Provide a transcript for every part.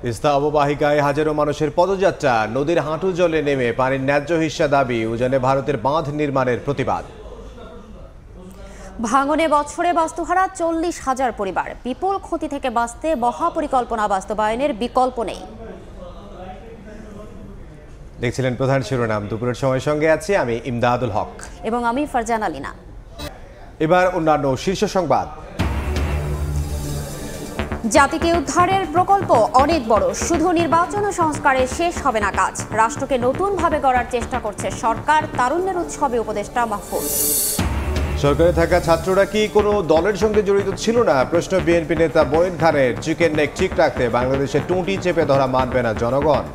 তিস্তা অববাহিকায় হাজারো মানুষের পদযাত্রা, নদীর হাঁটু জলে নেমে পানির ন্যায্য হিস্সা দাবি, উজানে ভারতের বাঁধ নির্মাণের প্রতিবাদ। ভাঙনে বছরে বাস্তুহারা 40,000 পরিবার, বিপুল ক্ষতি থেকে বাঁচতে মহাপরিকল্পনা বাস্তবায়নের বিকল্প নেই। দেখছিলেন প্রধান শিরোনাম। দুপুরের সময় সঙ্গে আছি আমি ইমদাদুল হক এবং আমি ফারজানা লিনা। এবার অন্যান্য শীর্ষ সংবাদ। জাতিকে উদ্ধারের প্রকল্প অনেক বড়, শুধু নির্বাচন ও সংস্কারে শেষ হবে না কাজ। রাষ্ট্রকে নতুনভাবে গড়ার চেষ্টা করছে সরকার, তারুণ্যের উৎসবে উপদেষ্টা মাহফুজ। সরকারে থাকা ছাত্ররা কি কোনো দলের সঙ্গে জড়িত ছিল না? প্রশ্ন বিএনপি নেতা মঈন খানের। চিকেন নেক ঠিক রাখতে বাংলাদেশে টুঁটি চেপে ধরা মানবে না জনগণ।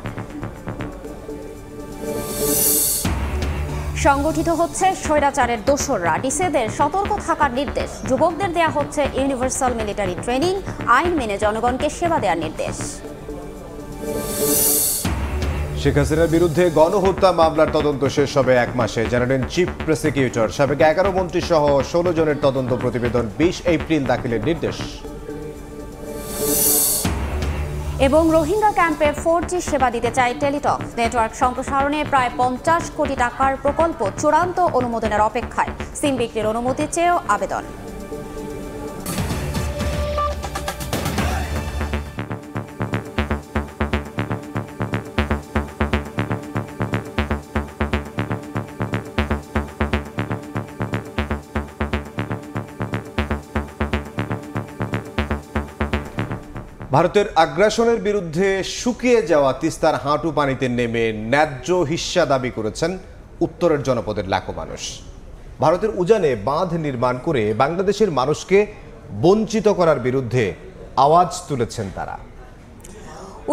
সংগঠিত হচ্ছে স্বৈরাচারের দোসররা, ডিসিদের সতর্ক থাকার নির্দেশ। যুবকদের দেয়া হচ্ছে ইউনিভার্সাল মিলিটারি ট্রেনিং, আইন মেনে জনগণকে সেবা দেওয়ার নির্দেশ। শেখ হাসিনার বিরুদ্ধে গণহত্যা মামলার তদন্ত শেষ হবে 1 মাসে, জানালেন চিফ প্রসিকিউটর। সাবেক 11 মন্ত্রী সহ 16 জনের তদন্ত প্রতিবেদন 20 এপ্রিল দাখিলের নির্দেশ। এবং রোহিঙ্গা ক্যাম্পে 4G সেবা দিতে চায় টেলিটক। নেটওয়ার্ক সম্প্রসারণে প্রায় 50 কোটি টাকার প্রকল্প চূড়ান্ত অনুমোদনের অপেক্ষায়। সিম বিক্রির অনুমতি চেয়েও আবেদন। ভারতের আগ্রাসনের বিরুদ্ধে শুকিয়ে যাওয়া তিস্তার হাঁটু পানিতে নেমে ন্যায্য হিস্সা দাবি করেছেন উত্তরের জনপদের লাখো মানুষ। ভারতের উজানে বাঁধ নির্মাণ করে বাংলাদেশের মানুষকে বঞ্চিত করার বিরুদ্ধে আওয়াজ তুলেছেন তারা।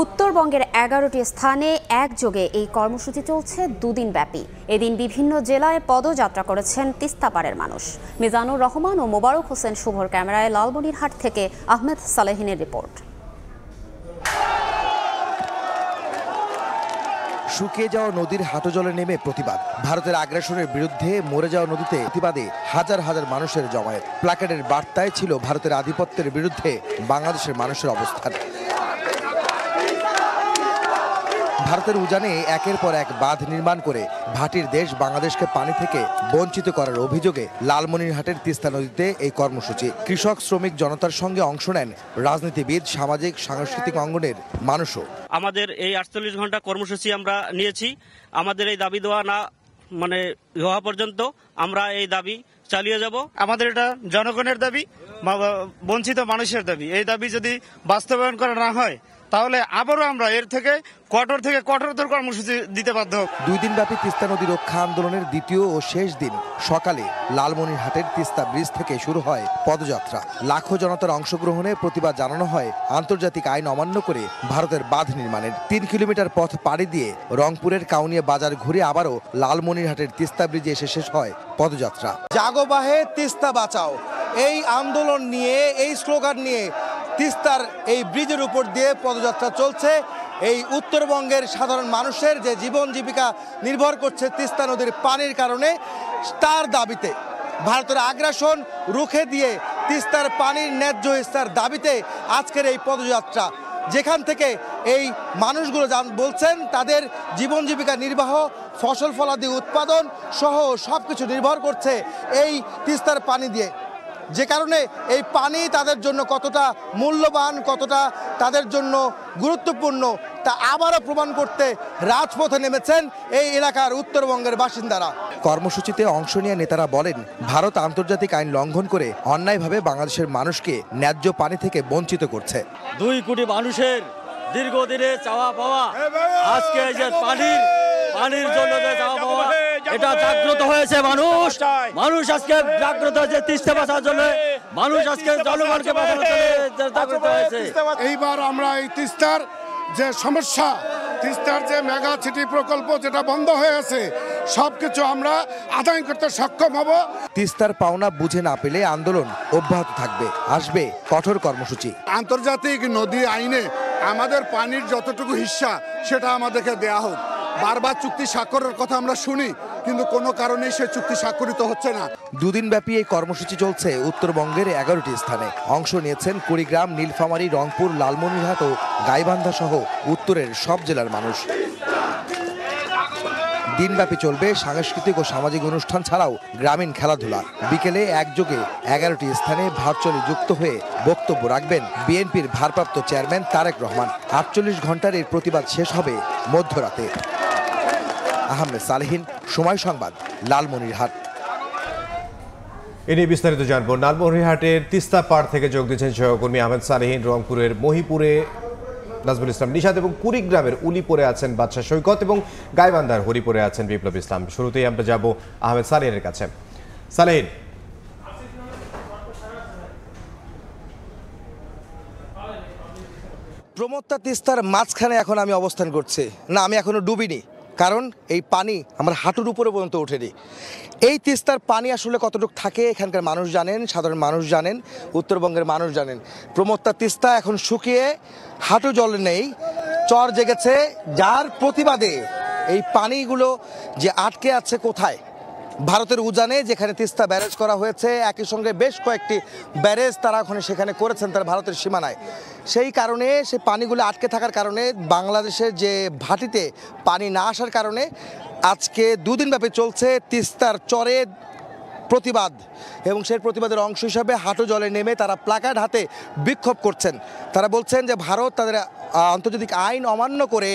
উত্তরবঙ্গের 11টি স্থানে একযোগে এই কর্মসূচি চলছে 2 দিন ব্যাপী। এদিন বিভিন্ন জেলায় পদযাত্রা করেছেন তিস্তাপাড়ের মানুষ। মিজানুর রহমান ও মোবারক হোসেন শুভর ক্যামেরায় লালমনিরহাট থেকে আহমেদ সালেহিনের রিপোর্ট। শুকিয়ে যাওয়া নদীর হাঁটু জলে নেমে প্রতিবাদ। ভারতের আগ্রাসনের বিরুদ্ধে মরে যাওয়া নদীতে প্রতিবাদে হাজার হাজার মানুষের জমায়েত। প্ল্যাকার্ডের বার্তায় ছিল ভারতের আধিপত্যের বিরুদ্ধে বাংলাদেশের মানুষের অবস্থান। ভারতের উজানে একের পর এক বাঁধ নির্মাণ করে ভাটির দেশ বাংলাদেশকে পানি থেকে বঞ্চিত করার অভিযোগে লালমনিরহাটের তিস্তা নদীতে এই কর্মসূচি। কৃষক, শ্রমিক জনতার সঙ্গে অংশ নেন রাজনীতিবিদ, সামাজিক সাংস্কৃতিক অঙ্গনের মানুষও। আমাদের এই 48 ঘন্টা কর্মসূচি আমরা নিয়েছি। আমাদের এই দাবি দেওয়া না হওয়া পর্যন্ত আমরা এই দাবি চালিয়ে যাব। আমাদের এটা জনগণের দাবি, বঞ্চিত মানুষের দাবি। এই দাবি যদি বাস্তবায়ন করা না হয় তাহলে আবারও আমরা এর থেকে কঠোরতর কর্মসূচি দিতে বাধ্য হব। 2 দিন ব্যাপী তিস্তা নদী রক্ষা আন্দোলনের দ্বিতীয় ও শেষ দিন সকালে লালমনিরহাটের তিস্তা ব্রিজ থেকে শুরু হয় পদযাত্রা। লাখো জনতার অংশগ্রহণে প্রতিবাদ জানানো হয় আন্তর্জাতিক আইন অমান্য করে ভারতের বাঁধ নির্মাণের। 3 কিলোমিটার পথ পাড়ি দিয়ে রংপুরের কাউনিয়া বাজার ঘুরে আবারও লালমনিরহাটের তিস্তা ব্রিজে এসে শেষ হয় পদযাত্রা। জাগো বাহে তিস্তা বাঁচাও, এই আন্দোলন নিয়ে, এই স্লোগান নিয়ে তিস্তার এই ব্রিজের উপর দিয়ে পদযাত্রা চলছে। এই উত্তরবঙ্গের সাধারণ মানুষের যে জীবন জীবিকা নির্ভর করছে তিস্তা নদীর পানির কারণে, তার দাবিতে ভারতের আগ্রাসন রুখে দিয়ে তিস্তার পানির ন্যায্য হিস্সার দাবিতে আজকের এই পদযাত্রা, যেখান থেকে এই মানুষগুলো বলছেন তাদের জীবন জীবিকা নির্বাহ, ফসল ফলাদি উৎপাদন সহ সব কিছু নির্ভর করছে এই তিস্তার পানি দিয়ে। যে কারণে এই পানি তাদের জন্য কতটা মূল্যবান, কতটা তাদের জন্য গুরুত্বপূর্ণ তা আবারও প্রমাণ করতে রাজপথে নেমেছেন এই এলাকার উত্তরবঙ্গের বাসিন্দারা। কর্মসূচিতে অংশ নিয়ে নেতারা বলেন, ভারত আন্তর্জাতিক আইন লঙ্ঘন করে অন্যায়ভাবে বাংলাদেশের মানুষকে ন্যায্য পানি থেকে বঞ্চিত করছে। 2 কোটি মানুষের দীর্ঘদিনে চাওয়া পাওয়া, আজকে যে পানির জন্য চাওয়া পাওয়া, এটা জাগ্রত হয়েছে। মানুষ আজকে জাগ্রত হয়েছে তিস্তা বাঁচার জন্য। মানুষ আজকে জনগণকে বাঁচানোর জন্য জাগ্রত হয়েছে। এইবার আমরা এই তিস্তার যে সমস্যা, তিস্তার যে মেগা সিটি প্রকল্প যেটা বন্ধ হয়ে আছে, সবকিছু আমরা আদায় করতে সক্ষম হব। তিস্তার পাওনা বুঝে না পেলে আন্দোলন অব্যাহত থাকবে, আসবে কঠোর কর্মসূচি। আন্তর্জাতিক নদী আইনে আমাদের পানির যতটুকু হিস্সা সেটা আমাদেরকে দেয়া হোক। বারবার চুক্তি স্বাক্ষরের কথা আমরা শুনি, কিন্তু কোনো কারণেই সে চুক্তি স্বাক্ষরিত হচ্ছে না। দুদিনব্যাপী এই কর্মসূচি চলছে উত্তরবঙ্গের 11টি স্থানে। অংশ নিয়েছেন কুড়িগ্রাম, নীলফামারী, রংপুর, লালমনিরহাট ও গাইবান্ধা সহ উত্তরের সব জেলার মানুষ। দিনব্যাপী চলবে সাংস্কৃতিক ও সামাজিক অনুষ্ঠান ছাড়াও গ্রামীণ খেলাধুলা। বিকেলে একযোগে 11টি স্থানে ভার্চুয়ালি যুক্ত হয়ে বক্তব্য রাখবেন বিএনপির ভারপ্রাপ্ত চেয়ারম্যান তারেক রহমান। 48 ঘন্টার এই প্রতিবাদ শেষ হবে মধ্যরাতে। আহমেদ সালেহীন, সময় সংবাদ, লালমনিরহাট। এ নিয়ে বিস্তারিত জানবো। লালমনিরহাটের তিস্তা পাড় থেকে যোগ দিচ্ছেন সহকর্মী আহমেদ সালেহীন, রংপুরের মহিপুরে নাজমুল ইসলাম নিশাদ এবং কুড়িগ্রামের উলিপুরে আছেন বাদশা সৈকত এবং গাইবান্ধার হরিপুরে আছেন বিপ্লব ইসলাম। শুরুতেই আমরা যাব আহমেদ সালেহীনের কাছে। সালেহীন, প্রমত্তা তিস্তার মাঝখানে এখন আমি অবস্থান করছি। না, আমি এখনো ডুবিনি, কারণ এই পানি আমার হাঁটুর উপরে পর্যন্ত ওঠেনি। এই তিস্তার পানি আসলে কতটুকু থাকে এখানকার মানুষ জানেন, সাধারণ মানুষ জানেন, উত্তরবঙ্গের মানুষ জানেন। প্রমত্তা তিস্তা এখন শুকিয়ে হাঁটু জলে নেই, চর জেগেছে, যার প্রতিবাদে এই পানিগুলো যে আটকে আছে কোথায়, ভারতের উজানে যেখানে তিস্তা ব্যারেজ করা হয়েছে, একই সঙ্গে বেশ কয়েকটি ব্যারেজ তারা ওখানে সেখানে করেছেন তারা ভারতের সীমানায়। সেই কারণে সেই পানিগুলো আটকে থাকার কারণে বাংলাদেশের যে ভাটিতে পানি না আসার কারণে আজকে দুদিনব্যাপী চলছে তিস্তার চরে প্রতিবাদ, এবং সেই প্রতিবাদের অংশ হিসাবে হাঁটু জলে নেমে তারা প্লাকার্ড হাতে বিক্ষোভ করছেন। তারা বলছেন যে ভারত তাদের আন্তর্জাতিক আইন অমান্য করে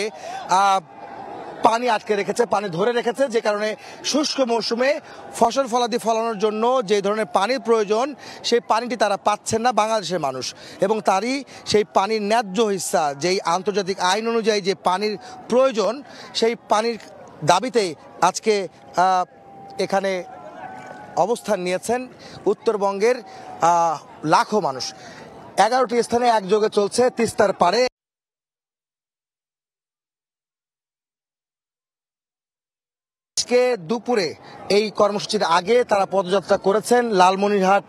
পানি আটকে রেখেছে, পানি ধরে রেখেছে, যে কারণে শুষ্ক মৌসুমে ফসল ফলাদি ফলানোর জন্য যে ধরনের পানির প্রয়োজন সেই পানিটি তারা পাচ্ছেন না বাংলাদেশের মানুষ, এবং তারই সেই পানির ন্যায্য হিস্সা যেই আন্তর্জাতিক আইন অনুযায়ী যে পানির প্রয়োজন সেই পানির দাবিতে আজকে এখানে অবস্থান নিয়েছেন উত্তরবঙ্গের লাখো মানুষ। 11টি স্থানে একযোগে চলছে তিস্তার পাড়ে। দুপুরে এই কর্মসূচির আগে তারা পদযাত্রা করেছেন লালমনিরহাট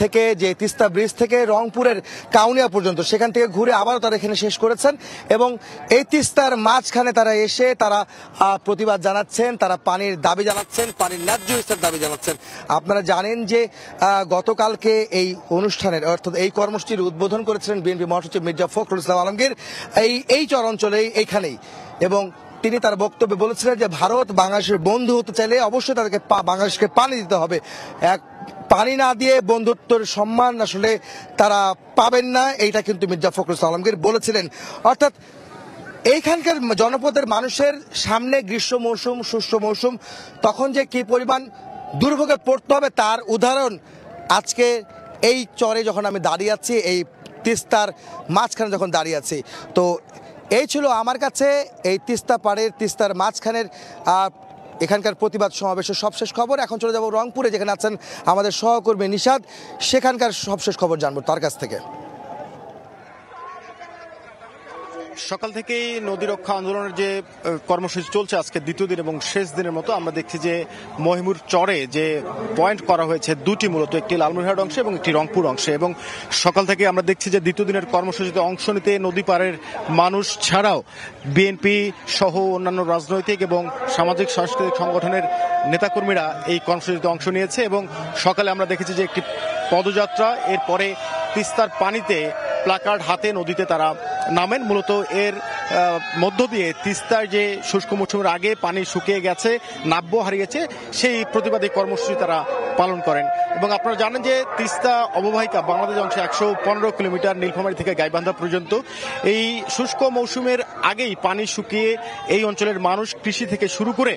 থেকে, যে তিস্তা ব্রিজ থেকে রংপুরের কাউনিয়া পর্যন্ত, সেখান থেকে ঘুরে আবারও তারা এখানে শেষ করেছেন, এবং এই তিস্তার মাঝখানে তারা এসে তারা প্রতিবাদ জানাচ্ছেন, তারা পানির দাবি জানাচ্ছেন, পানির ন্যায্য হিস্সার দাবি জানাচ্ছেন। আপনারা জানেন যে গতকালকে এই অনুষ্ঠানের অর্থাৎ এই কর্মসূচির উদ্বোধন করেছিলেন বিএনপি মহাসচিব মির্জা ফখরুল ইসলাম আলমগীর এই চর অঞ্চলেই এইখানেই, এবং তিনি তার বক্তব্যে বলেছিলেন যে ভারত বাংলাদেশের বন্ধু হতে চাইলে অবশ্যই তাদেরকে বাংলাদেশকে পানি দিতে হবে, পানি না দিয়ে বন্ধুত্বের সম্মান আসলে তারা পাবেন না, এইটা কিন্তু মির্জা ফখরুল ইসলাম আলমগীর বলেছিলেন। অর্থাৎ এইখানকার জনপদের মানুষের সামনে গ্রীষ্ম মৌসুম, শুষ্ক মৌসুম, তখন যে কি পরিমাণ দুর্ভোগে পড়তে হবে তার উদাহরণ আজকে এই চরে যখন আমি দাঁড়িয়ে আছি, এই তিস্তার মাঝখানে যখন দাঁড়িয়ে আছি। তো এই ছিল আমার কাছে এই তিস্তা পাড়ের, তিস্তার মাঝখানের এখানকার প্রতিবাদ সমাবেশের সবশেষ খবর। এখন চলে যাব রংপুরে, যেখানে আছেন আমাদের সহকর্মী নিশাদ, সেখানকার সবশেষ খবর জানবো তার কাছ থেকে। সকাল থেকেই নদী রক্ষা আন্দোলনের যে কর্মসূচি চলছে আজকে দ্বিতীয় দিন এবং শেষ দিনের মতো, আমরা দেখছি যে মহিমুর চরে যে পয়েন্ট করা হয়েছে দুটি, মূলত একটি লালমনিরহাট অংশে এবং একটি রংপুর অংশে, এবং সকাল থেকে আমরা দেখছি যে দ্বিতীয় দিনের কর্মসূচিতে অংশ নিতে নদী পাড়ের মানুষ ছাড়াও বিএনপি সহ অন্যান্য রাজনৈতিক এবং সামাজিক সাংস্কৃতিক সংগঠনের নেতাকর্মীরা এই কর্মসূচিতে অংশ নিয়েছে। এবং সকালে আমরা দেখেছি যে একটি পদযাত্রা, এরপরে তিস্তার পানিতে প্লাকার্ড হাতে নদীতে তারা নামেন। মূলত এর মধ্য দিয়ে তিস্তার যে শুষ্ক মৌসুমের আগে পানি শুকিয়ে গেছে, নাব্য হারিয়েছে, সেই প্রতিবাদী কর্মসূচি তারা পালন করেন। এবং আপনারা জানেন যে তিস্তা অববাহিকা বাংলাদেশ অংশে 115 কিলোমিটার নীলফামারী থেকে গাইবান্ধা পর্যন্ত। এই শুষ্ক মৌসুমের আগেই পানি শুকিয়ে এই অঞ্চলের মানুষ কৃষি থেকে শুরু করে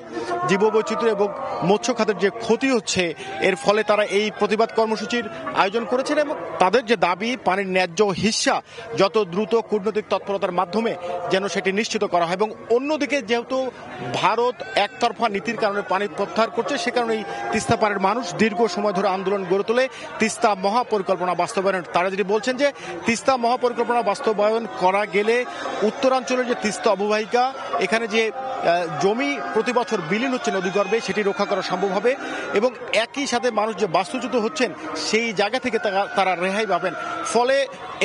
জীববৈচিত্র্য এবং মৎস্য খাতের যে ক্ষতি হচ্ছে, এর ফলে তারা এই প্রতিবাদ কর্মসূচির আয়োজন করেছেন, এবং তাদের যে দাবি পানির ন্যায্য হিস্সা যত দ্রুত কূটনৈতিক তৎপরতার মাধ্যমে যেন সেটি নিশ্চিত করা হয়। এবং অন্যদিকে যেহেতু ভারত একতরফা নীতির কারণে পানি প্রত্যাহার করছে, সে কারণে তিস্তা পাড়ের মানুষ দীর্ঘ সময় ধরে আন্দোলন গড়ে তোলে তিস্তা মহাপরিকল্পনা বাস্তবায়ন। তারা যেটি বলছেন যে তিস্তা মহাপরিকল্পনা বাস্তবায়ন করা গেলে উত্তরাঞ্চলের যে তিস্তা অববাহিকা, এখানে যে জমি প্রতি বছর বিলীন হচ্ছে নদীগর্ভে সেটি রক্ষা করা সম্ভব হবে এবং একই সাথে মানুষ যে বাস্তুচ্যুত হচ্ছেন সেই জায়গা থেকে তারা রেহাই পাবেন। ফলে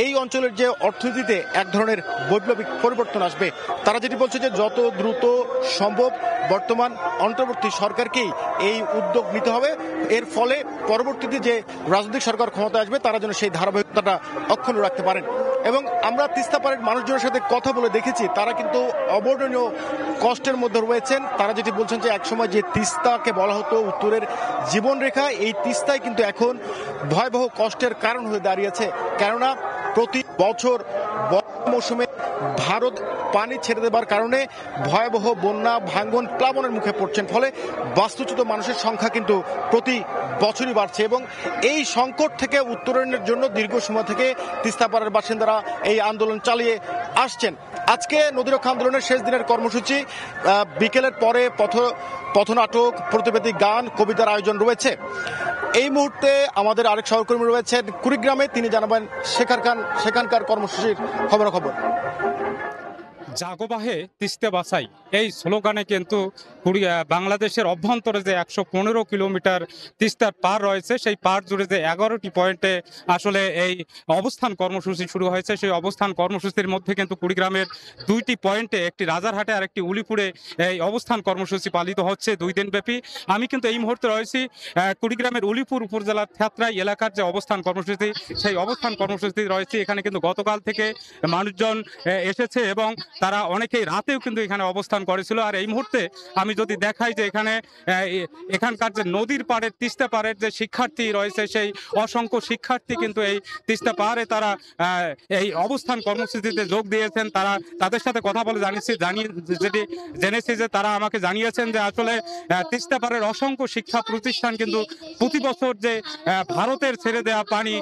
এই অঞ্চলের যে অর্থনীতিতে এক ধরনের বৈপ্লবিক পরিবর্তন আসবে। তারা যেটি বলছে যে যত দ্রুত সম্ভব বর্তমান অন্তর্বর্তী সরকারকেই এই উদ্যোগ নিতে হবে, এর ফলে পরবর্তীতে যে রাজনৈতিক সরকার ক্ষমতা আসবে তারা যেন সেই ধারাবাহিকতাটা অক্ষুণ্ণ রাখতে পারেন। এবং আমরা তিস্তা পাড়ের মানুষজনের সাথে কথা বলে দেখেছি, তারা কিন্তু অবর্ণনীয় কষ্টের মধ্যে রয়েছেন। তারা যেটি বলছেন যে একসময় যে তিস্তাকে বলা হতো উত্তরের জীবনরেখা, এই তিস্তায় কিন্তু এখন ভয়াবহ কষ্টের কারণ হয়ে দাঁড়িয়েছে। কেননা প্রতি বছর মৌসুমে ভারত পানি ছেড়ে দেবার কারণে ভয়াবহ বন্যা, ভাঙ্গন, প্লাবনের মুখে পড়ছেন। ফলে বাস্তুচ্যুত মানুষের সংখ্যা কিন্তু প্রতি বছরই বাড়ছে এবং এই সংকট থেকে উত্তরণের জন্য দীর্ঘ সময় থেকে তিস্তাপাড়ের বাসিন্দারা এই আন্দোলন চালিয়ে আসছেন। আজকে নদী রক্ষা আন্দোলনের শেষ দিনের কর্মসূচি, বিকেলের পরে পথনাটক, প্রতিবাদী গান, কবিতার আয়োজন রয়েছে। এই মুহূর্তে আমাদের আরেক সহকর্মী রয়েছেন কুড়িগ্রামে, তিনি জানাবেন সেখানকার কর্মসূচির খবরাখবর। জাগো বাহে তিস্তা বাঁচাই এই স্লোগানে কিন্তু বাংলাদেশের অভ্যন্তরে যে 115 কিলোমিটার তিস্তার পার রয়েছে, সেই পার জুড়ে যে 11টি পয়েন্টে আসলে এই অবস্থান কর্মসূচি শুরু হয়েছে। সেই অবস্থান কর্মসূচির মধ্যে কিন্তু কুড়িগ্রামের 2টি পয়েন্টে, একটি রাজারহাটে আর একটি উলিপুরে এই অবস্থান কর্মসূচি পালিত হচ্ছে 2 দিনব্যাপী। আমি কিন্তু এই মুহূর্তে রয়েছি কুড়িগ্রামের উলিপুর উপজেলার থ্যাতরাই এলাকার যে অবস্থান কর্মসূচি, সেই অবস্থান কর্মসূচি রয়েছে। এখানে কিন্তু গতকাল থেকে মানুষজন এসেছে এবং তারা অনেকেই রাতেও কিন্তু এখানে অবস্থান করেছিল। আর এই মুহূর্তে আমি যদি দেখাই যে এখানকার যে নদীর পাড়ের তিস্তা পাড়ের যে শিক্ষার্থী রয়েছে, সেই অসংখ্য শিক্ষার্থী কিন্তু এই তিস্তা পাড়ে তারা এই অবস্থান কর্মসূচিতে যোগ দিয়েছেন। তাদের সাথে কথা বলে জেনেছি যে তারা আমাকে জানিয়েছেন যে আসলে তিস্তা পাড়ের অসংখ্য শিক্ষা প্রতিষ্ঠান কিন্তু প্রতি বছর যে ভারতের ছেড়ে দেওয়া পানি,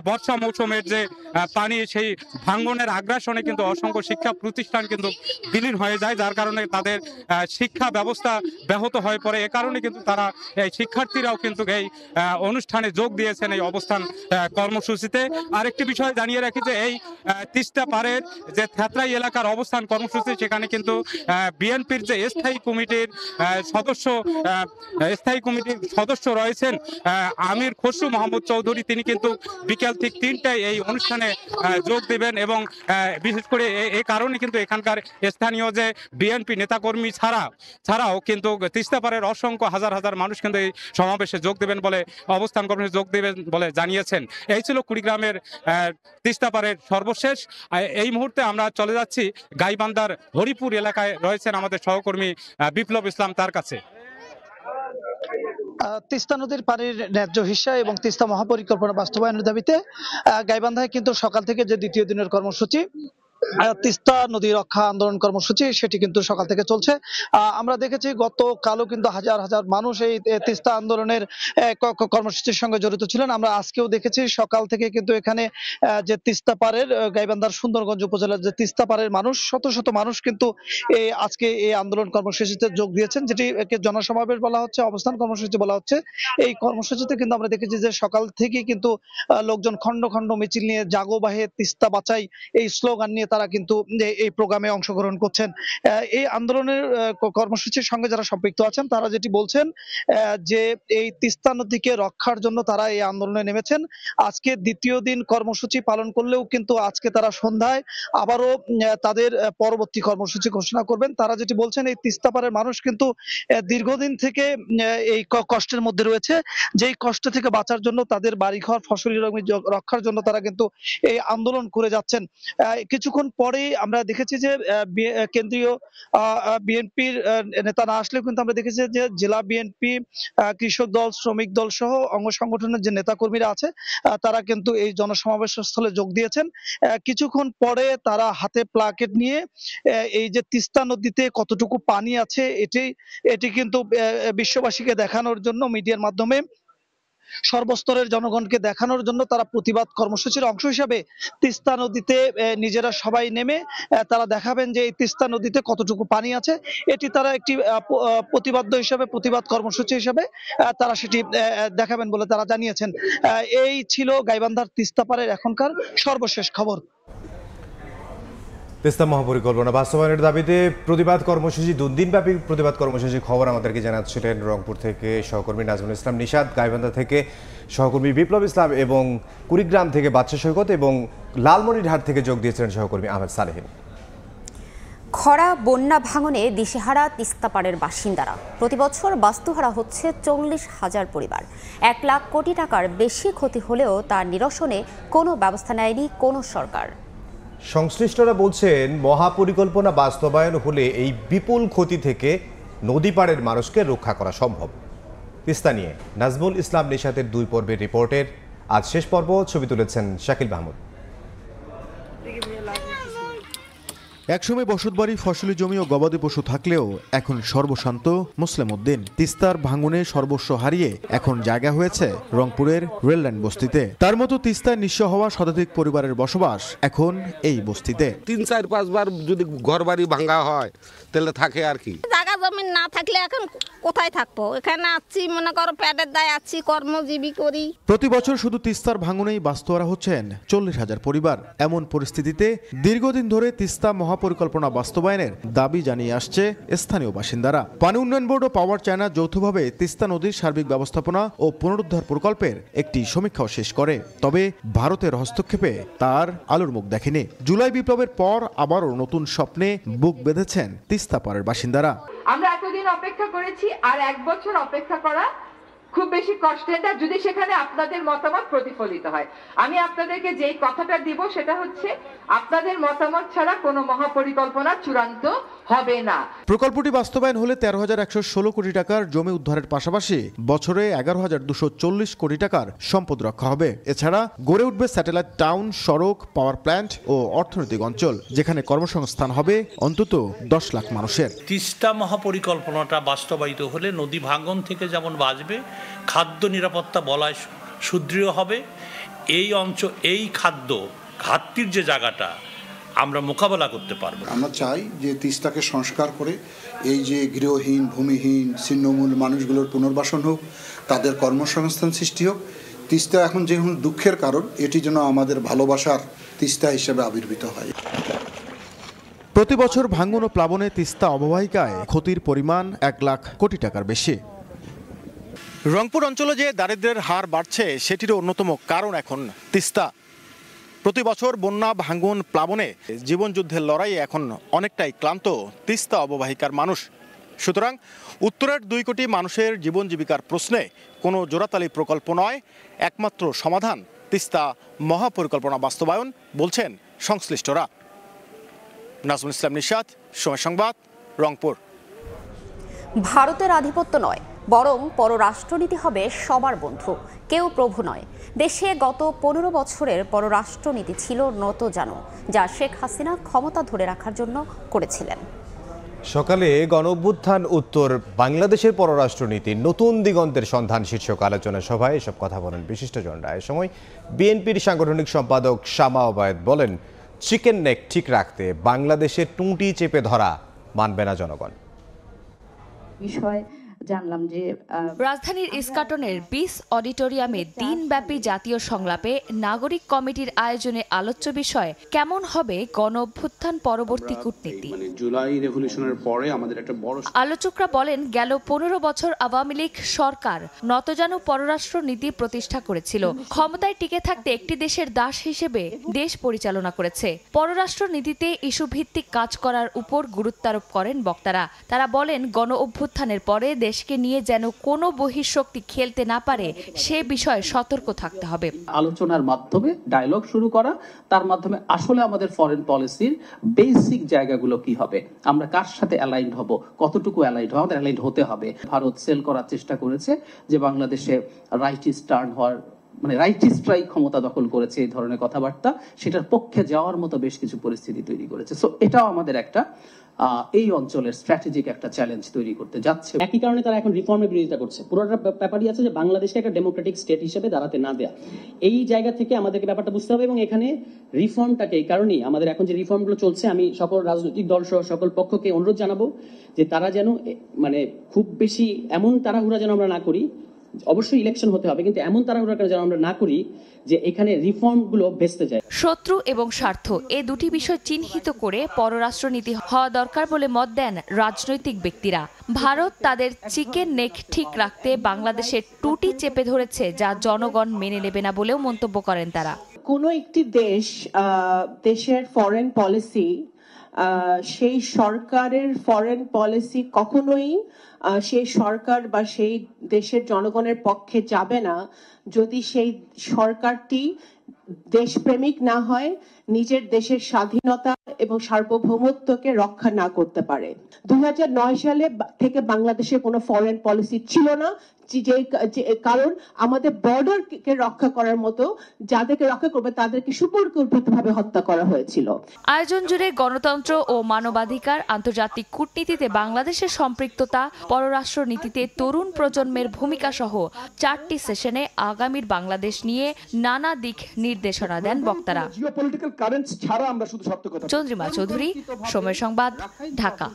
বর্ষা মৌসুমের যে পানি, সেই ভাঙ্গনের আগ্রাসনে কিন্তু অসংখ্য শিক্ষা প্রতিষ্ঠান কিন্তু বিলীন হয়ে যায়, যার কারণে তাদের শিক্ষা ব্যবস্থা ব্যাহত হয়ে পড়ে। এ কারণে কিন্তু তারা এই শিক্ষার্থীরাও কিন্তু এই অনুষ্ঠানে যোগ দিয়েছেন এই অবস্থান কর্মসূচিতে। আরেকটি বিষয় জানিয়ে রাখি যে এই তিস্তা পাড়ের যে থ্যাতরাই এলাকার অবস্থান কর্মসূচি, সেখানে কিন্তু বিএনপির যে স্থায়ী কমিটির সদস্য রয়েছেন আমির খসরু মাহমুদ চৌধুরী, তিনি কিন্তু বিকেল ঠিক 3টায় এই অনুষ্ঠানে যোগ দেবেন এবং বিশেষ করে এই কারণে কিন্তু এখানকার স্থানীয় যে বিএনপি নেতাকর্মী ছাড়াও কিন্তু তিস্তাপাড়ের অসংখ্য হাজার হাজার মানুষ কিন্তু এই সমাবেশে যোগ দেবেন বলে, অবস্থান কর্মসূচি যোগ দেবেন বলে জানিয়েছেন। এই ছিল কুড়িগ্রামের তিস্তাপাড়ের সর্বশেষ। এই মুহূর্তে আমরা চলে যাচ্ছি গাইবান্ধার হরিপুর এলাকায় রয়েছেন আমাদের সহকর্মী বিপ্লব ইসলাম, তার কাছে। তিস্তা নদীর পানির ন্যায্য হিস্সা এবং তিস্তা মহাপরিকল্পনা বাস্তবায়নের দাবিতে গাইবান্ধায় কিন্তু সকাল থেকে যে দ্বিতীয় দিনের কর্মসূচি, তিস্তা নদী রক্ষা আন্দোলন কর্মসূচি, সেটি কিন্তু সকাল থেকে চলছে। আমরা দেখেছি গতকালও কিন্তু হাজার হাজার মানুষ এই তিস্তা আন্দোলনের কর্মসূচির সঙ্গে জড়িত ছিলেন। আমরা আজকেও দেখেছি সকাল থেকে কিন্তু এখানে যে তিস্তা পাড়ের গাইবান্ধার সুন্দরগঞ্জ উপজেলার যে তিস্তা পাড়ের মানুষ, শত শত মানুষ কিন্তু আজকে এই আন্দোলন কর্মসূচিতে যোগ দিয়েছেন, যেটি জনসমাবেশ বলা হচ্ছে, অবস্থান কর্মসূচি বলা হচ্ছে। এই কর্মসূচিতে কিন্তু আমরা দেখেছি যে সকাল থেকে কিন্তু লোকজন খন্ড খন্ড মিছিল নিয়ে জাগো বাহে তিস্তা বাঁচাই এই স্লোগান নিয়ে তারা কিন্তু এই প্রোগ্রামে অংশগ্রহণ করছেন। এই আন্দোলনের কর্মসূচির সঙ্গে যারা সম্পৃক্ত আছেন তারা যেটি বলছেন যে এই তিস্তা নদীকে রক্ষার জন্য তারা এই আন্দোলনে নেমেছেন। আজকে দ্বিতীয় দিন কর্মসূচি পালন করলেও কিন্তু আজকে তারা সন্ধ্যায় আবারও তাদের পরবর্তী কর্মসূচি ঘোষণা করবেন। তারা যেটি বলছেন, এই তিস্তা পাড়ের মানুষ কিন্তু দীর্ঘদিন থেকে এই কষ্টের মধ্যে রয়েছে, যেই কষ্ট থেকে বাঁচার জন্য তাদের বাড়িঘর, ফসলি জমি রক্ষার জন্য তারা কিন্তু এই আন্দোলন করে যাচ্ছেন। কিছুক্ষণ পরে আমরা দেখেছি যে কেন্দ্রীয় বিএনপির নেতা না আসলেও কিন্তু আমরা দেখেছি যে জেলা বিএনপি, কৃষক দল, শ্রমিক দল সহ অঙ্গ সংগঠনের যে নেতা কর্মীরা আছে তারা কিন্তু এই জনসমাবেশ স্থলে যোগ দিয়েছেন। কিছুক্ষণ পরে তারা হাতে প্লাকেট নিয়ে এই যে তিস্তা নদীতে কতটুকু পানি আছে এটি কিন্তু বিশ্ববাসীকে দেখানোর জন্য, মিডিয়ার মাধ্যমে সর্বস্তরের জনগণকে দেখানোর জন্য তারা প্রতিবাদ কর্মসূচির অংশ হিসাবে তিস্তা নদীতে নিজেরা সবাই নেমে তারা দেখাবেন যে এই তিস্তা নদীতে কতটুকু পানি আছে। এটি তারা একটি প্রতিবাদ কর্মসূচি হিসাবে তারা সেটি দেখাবেন বলে তারা জানিয়েছেন। এই ছিল গাইবান্ধার তিস্তা পাড়ের এখনকার সর্বশেষ খবর। তিস্তা মহাপরিকল্পনা বাস্তবায়নের দাবিতে প্রতিবাদ কর্মসূচি 2 দিনব্যাপী প্রতিবাদ কর্মসূচির খবর আমাদেরকে জানাচ্ছিলেন রংপুর থেকে সহকর্মী নাজমুল ইসলাম নিশাদ, গাইবান্ধা থেকে সহকর্মী বিপ্লব ইসলাম এবং কুড়িগ্রাম থেকে বাদশা সৈকত এবং লালমনিরহাট থেকে যোগ দিয়েছিলেন সহকর্মী আহমেদ সালেহিন। খরা, বন্যা, ভাঙনে দিশেহারা তিস্তাপাড়ের বাসিন্দারা। প্রতিবছর বাস্তুহারা হচ্ছে 40,000 পরিবার। 1 লাখ কোটি টাকার বেশি ক্ষতি হলেও তার নিরসনে কোনো ব্যবস্থা নেয়নি কোনো সরকার। সংশ্লিষ্টরা বলছেন, মহাপরিকল্পনা বাস্তবায়ন হলে এই বিপুল ক্ষতি থেকে নদীপাড়ের মানুষকে রক্ষা করা সম্ভব। তিস্তা নিয়ে নাজমুল ইসলাম নিশাতের 2 পর্বের রিপোর্টের আজ শেষ পর্ব। ছবি তুলেছেন শাকিল মাহমুদ। একসময় বসতবাড়ি, ফসলি জমি ও গবাদি পশু থাকলেও এখন সর্বশান্ত মুসলিম উদ্দিন। তিস্তার ভাঙনে সর্বস্ব হারিয়ে এখন জায়গা হয়েছে রংপুরের রেললাইন বস্তিতে। তার মতো তিস্তায় নিঃস্ব হওয়া শতাধিক পরিবারের বসবাস এখন এই বস্তিতে। 3-4-5 বার যদি ঘর বাড়ি ভাঙা হয় তাহলে থাকে আর কি। জায়গা জমি না থাকলে এখন কোথায় থাকবো? এখানে আছি, মনে করো পেটের দায় আছি, কর্মজীবী করি। প্রতি বছর শুধু তিস্তার ভাঙনেই বাস্তুহারা হচ্ছেন 40,000 পরিবার। এমন পরিস্থিতিতে দীর্ঘদিন ধরে তিস্তা মহাপরিকল্পনা বাস্তবায়নের দাবি জানিয়ে আসছে স্থানীয় বাসিন্দারা। পানি উন্নয়ন বোর্ড ও পাওয়ার চায়না যৌথভাবে তিস্তা নদীর সার্বিক ব্যবস্থাপনা ও পুনরুদ্ধার প্রকল্পের একটি সমীক্ষাও শেষ করে। তবে ভারতের হস্তক্ষেপে তার আলোর মুখ দেখেনি। জুলাই বিপ্লবের পর আবারও নতুন স্বপ্নে বুক বেঁধেছেন তিস্তা পাড়ের বাসিন্দারা। আমরা এতদিন অপেক্ষা করেছি, আর 1 বছর অপেক্ষা করা খুব বেশি কষ্টের না, যদি সেখানে আপনাদের মতামত প্রতিফলিত হয়। আমি আপনাদেরকে যেই কথাটা দিব সেটা হচ্ছে, আপনাদের মতামত ছাড়া কোনো মহাপরিকল্পনা চূড়ান্ত হবে না। প্রকল্পটি বাস্তবায়ন হলে 13,116 কোটি টাকার জমি উদ্ধারের পাশাপাশি বছরে 11,240 কোটি টাকার সম্পদ রক্ষা হবে। এছাড়া গড়ে উঠবে স্যাটেলাইট টাউন, সড়ক, পাওয়ার প্ল্যান্ট ও অর্থনৈতিক অঞ্চল, যেখানে কর্মসংস্থান হবে অন্তত 10 লাখ মানুষের। তিস্তা মহাপরিকল্পনাটা বাস্তবায়িত হলে নদী ভাঙন থেকে যেমন বাঁচবে, খাদ্য নিরাপত্তা বলয় সুদৃঢ় হবে। এই খাদ্য ঘাটতির যে জায়গাটা আমরা মোকাবেলা করতে পারবো। আমরা চাই যে তিস্তাকে সংস্কার করে এই যে গৃহহীন, ভূমিহীন, ছিন্নমূল মানুষগুলোর পুনর্বাসন হোক, তাদের কর্মসংস্থান সৃষ্টি হোক। তিস্তা এখন যেমন দুঃখের কারণ, এটি যেন আমাদের ভালোবাসার তিস্তা হিসেবে আবির্ভূত হয়। প্রতি বছর ভাঙন ও প্লাবনে তিস্তা অববাহিকায় ক্ষতির পরিমাণ 1 লাখ কোটি টাকার বেশি। রংপুর অঞ্চলে যে দারিদ্র্যের হার বাড়ছে, সেটির অন্যতম কারণ এখন তিস্তা। প্রতি বছর বন্যা, ভাঙন, প্লাবনে জীবনযুদ্ধের লড়াইয়ে এখন অনেকটাই ক্লান্ত তিস্তা অববাহিকার মানুষ। সুতরাং উত্তরের 2 কোটি মানুষের জীবন জীবিকার প্রশ্নে কোনো জোড়াতালি প্রকল্প নয়, একমাত্র সমাধান তিস্তা মহাপরিকল্পনা বাস্তবায়ন বলছেন সংশ্লিষ্টরা। নাজমুল ইসলাম নিশাত, সময় সংবাদ, রংপুর। ভারতের আধিপত্য নয়, বরং পররাষ্ট্রনীতি হবে সবার বন্ধু, কেউ প্রভু নয়। দেশে গত 15 বছরের পররাষ্ট্রনীতি ছিল নতজানু, যা শেখ হাসিনা ক্ষমতা ধরে রাখার জন্য করেছিলেন। সকালে গণঅভ্যুত্থান উত্তর বাংলাদেশের পররাষ্ট্রনীতি নতুন দিগন্তের সন্ধান শীর্ষক আলোচনা সভায় এসব কথা বলেন বিশিষ্টজনরা। এ সময় বিএনপির সাংগঠনিক সম্পাদক শামা ওবায়েদ বলেন, চিকেন নেক ঠিক রাখতে বাংলাদেশের টুঁটি চেপে ধরা মানবে না জনগণ। বিষয় জানলাম যে রাজধানীর ইস্কাটনের বিস অডিটোরিয়ামে দিনব্যাপী জাতীয় সংলাপে নাগরিক কমিটির আয়োজনে আলোচ্য বিষয় কেমন হবে গণ অভ্যুত্থান পরবর্তী কূটনীতি। জুলাই রেভলিউশনের পরে আমাদের একটা বড় আলোচকরা বলেন, গেল 15 বছর আওয়ামী লীগ সরকার নতজানু পররাষ্ট্র নীতি প্রতিষ্ঠা করেছিল। ক্ষমতায় টিকে থাকতে একটি দেশের দাস হিসেবে দেশ পরিচালনা করেছে। পররাষ্ট্র নীতিতে ইস্যুভিত্তিক কাজ করার উপর গুরুত্বারোপ করেন বক্তারা। তারা বলেন, গণ অভ্যুত্থানের পরে দেশকে নিয়ে যেন কোনো বহিঃশক্তি খেলতে না পারে সে বিষয়ে সতর্ক থাকতে হবে। আলোচনার মাধ্যমে ডায়ালগ শুরু করা, তার মাধ্যমে আসলে আমাদের ফরেন পলিসির বেসিক জায়গাগুলো কি হবে, আমরা কার সাথে অ্যালাইন্ড হব, কতটুকু অ্যালাইন্ড হব, আমাদের অ্যালাইন্ড হতে হবে। ভারত সেল করার চেষ্টা করেছে যে বাংলাদেশে রাইটিস্ট টার্ন হওয়ার, মানে রাইটিস্টরাই ক্ষমতা দখল করেছে, এই ধরনের কথাবার্তা, সেটার পক্ষে যাওয়ার মতো বেশ কিছু পরিস্থিতি তৈরি করেছে। সো এটাও আমাদের একটা এই অঞ্চলের স্ট্র্যাটেজিক একটা চ্যালেঞ্জ তৈরি করতে যাচ্ছে। একই কারণে তারা এখন রিফর্মের বিরোধিতা করছে। পুরোটা ব্যাপারই আছে যে বাংলাদেশে একটা ডেমোক্রেটিক স্টেট হিসেবে দাঁড়াতে না দেয়া। এই জায়গা থেকে আমাদেরকে ব্যাপারটা বুঝতে হবে এবং এখানে রিফর্মটাকে, এই কারণেই আমাদের এখন যে রিফর্মগুলো চলছে, আমি সকল রাজনৈতিক দল সহ সকল পক্ষকে অনুরোধ জানাবো যে তারা যেন মানে খুব বেশি এমন তাড়াহুড়া যেন আমরা না করি অবশ্যই ইলেকশন হতে হবে, কিন্তু এমন তাড়াহুড়া করে যেন আমরা না করি যে এখানে রিফর্মগুলো ভেস্তে যায়। শত্রু এবং স্বার্থ এ দুটি বিষয় চিহ্নিত করে পররাষ্ট্রনীতি হওয়া দরকার বলে মত দেন রাজনৈতিক ব্যক্তিরা। ভারত তাদের চিকেন নেক ঠিক রাখতে বাংলাদেশের টুটি চেপে ধরেছে, যা জনগণ মেনে নেবে না বলেও মন্তব্য করেন তারা। কোনো একটি দেশের ফরেন পলিসি, সেই সরকারের ফরেন পলিসি কখনোই সেই সরকার বা সেই দেশের জনগণের পক্ষে যাবে না যদি সেই সরকারটি দেশপ্রেমিক না হয়, নিজের দেশের স্বাধীনতা এবং সার্বভৌমত্বকে রক্ষা না করতে পারে। 2009 সালে থেকে বাংলাদেশের কোনো ফরেন পলিসি ছিল না, কারণ আমাদের বর্ডারকে রক্ষা করার মতো যাদেরকে রক্ষা করবে তাদেরকে সুপরিকল্পিতভাবে হত্যা করা হয়েছিল। আয়োজন জুড়ে গণতন্ত্র ও মানবাধিকার, আন্তর্জাতিক কূটনীতিতে বাংলাদেশের সম্পৃক্ততা, পররাষ্ট্র নীতিতে তরুণ প্রজন্মের ভূমিকা সহ 4টি সেশনে আগামীর বাংলাদেশ নিয়ে নানা দিক নির্দেশনা দেন বক্তারা। চন্দ্রিমা চৌধুরী, সময় সংবাদ, ঢাকা।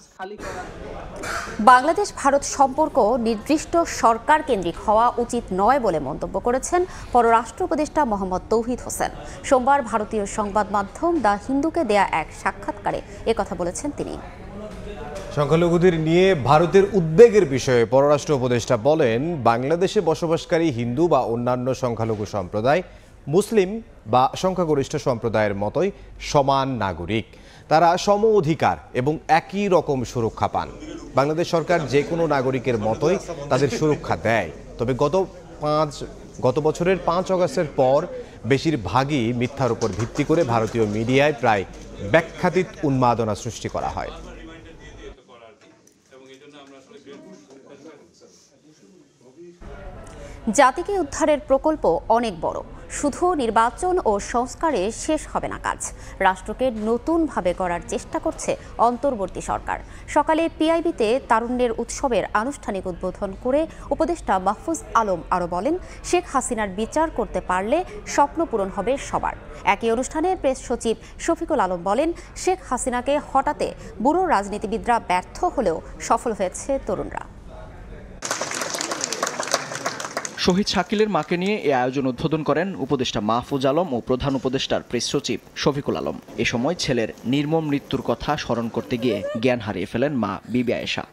বাংলাদেশ ভারত সম্পর্ক নির্দিষ্ট সরকার কেন্দ্রিক হওয়া উচিত নয় বলে মন্তব্য করেছেন পররাষ্ট্র উপদেষ্টা মোহাম্মদ তৌহিদ হোসেন। সোমবার ভারতীয় সংবাদ মাধ্যম দ্য হিন্দুকে দেয়া এক সাক্ষাৎকারে একথা বলেছেন তিনি। সংখ্যালঘুদের নিয়ে ভারতের উদ্বেগের বিষয়ে পররাষ্ট্র উপদেষ্টা বলেন, বাংলাদেশে বসবাসকারী হিন্দু বা অন্যান্য সংখ্যালঘু সম্প্রদায় মুসলিম বা সংখ্যাগরিষ্ঠ সম্প্রদায়ের মতোই সমান নাগরিক। তারা সম অধিকার এবং একই রকম সুরক্ষা পান। বাংলাদেশ সরকার যে কোনো নাগরিকের মতোই তাদের সুরক্ষা দেয়। তবে গত বছরের 5 আগস্টের পর বেশিরভাগই মিথ্যার উপর ভিত্তি করে ভারতীয় মিডিয়ায় প্রায় ব্যাখ্যাতীত উন্মাদনা সৃষ্টি করা হয়। জাতিকে উদ্ধারের প্রকল্প অনেক বড়। শুধু নির্বাচন ও সংস্কারে শেষ হবে না কাজ। রাষ্ট্রকে নতুনভাবে গড়ার চেষ্টা করছে অন্তর্বর্তী সরকার। সকালে পিআইবিতে তারুণ্যের উৎসবের আনুষ্ঠানিক উদ্বোধন করে উপদেষ্টা মাহফুজ আলম আরও বলেন, শেখ হাসিনার বিচার করতে পারলে স্বপ্ন পূরণ হবে সবার। একই অনুষ্ঠানে প্রেস সচিব শফিকুল আলম বলেন, শেখ হাসিনাকে হটাতে বুড়ো রাজনীতিবিদরা ব্যর্থ হলেও সফল হয়েছে তরুণরা। শহীদ শাকিলের মাকে নিয়ে এই আয়োজন উদ্বোধন করেন উপদেষ্টা মাহফুজ আলম ও প্রধান উপদেষ্টার প্রেস সচিব শফিকুল আলম। এ সময় ছেলের নির্মম মৃত্যুর কথা স্মরণ করতে গিয়ে জ্ঞান হারিয়ে ফেলেন মা বিবি আয়েশা।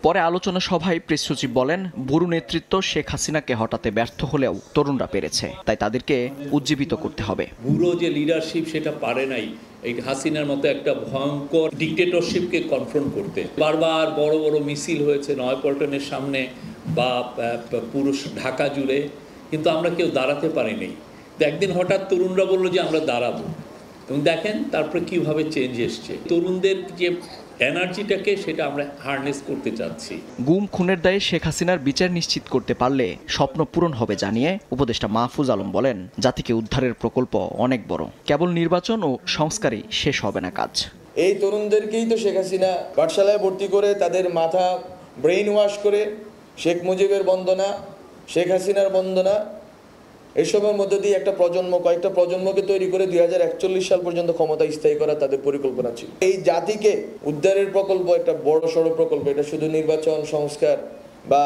পরে আলোচনা সভায় প্রেস সচিব বলেন, বুড়ো নেতৃত্ব শেখ হাসিনাকে হটাতে ব্যর্থ হলেও তরুণরা পেরেছে, তাই তাদেরকে উজ্জীবিত করতে হবে। বুড়ো যে লিডারশিপ সেটা পারে নাই এই হাসিনার মতো একটা ভয়ঙ্কর ডিক্টেটরশিপকে কনফ্রন্ট করতে। বারবার বড় বড় মিছিল হয়েছে নয়াপল্টনের সামনে বা পুরো ঢাকা জুড়ে, কিন্তু আমরা কেউ দাঁড়াতে পারিনি। একদিন হঠাৎ তরুণরা বললো যে আমরা দাঁড়াবো, এবং দেখেন তারপরে কিভাবে চেঞ্জ এসছে। তরুণদের যে এনার্জিটাকে সেটা আমরা হারনেস করতে চাচ্ছি। গুম খুনের দায়ে শেখ হাসিনার বিচার নিশ্চিত করতে পারলে স্বপ্ন পূরণ হবে জানিয়ে উপদেষ্টা মাহফুজ আলম বলেন, জাতিকে উদ্ধারের প্রকল্প অনেক বড়। কেবল নির্বাচন ও সংস্কারই শেষ হবে না কাজ। এই তরুণদেরকেই তো শেখ হাসিনা পাঠশালায় ভর্তি করে তাদের মাথা ব্রেইন ওয়াশ করে শেখ মুজিবের বন্দনা, শেখ হাসিনার বন্দনা, এসবের মধ্যে দিয়ে একটা কয়েকটা প্রজন্মকে তৈরি করে 2041 সাল পর্যন্ত ক্ষমতা স্থায়ী করা তাদের পরিকল্পনা ছিল। এই জাতিকে উদ্ধারের প্রকল্প একটা বড় সড়ো প্রকল্প। এটা শুধু নির্বাচন সংস্কার বা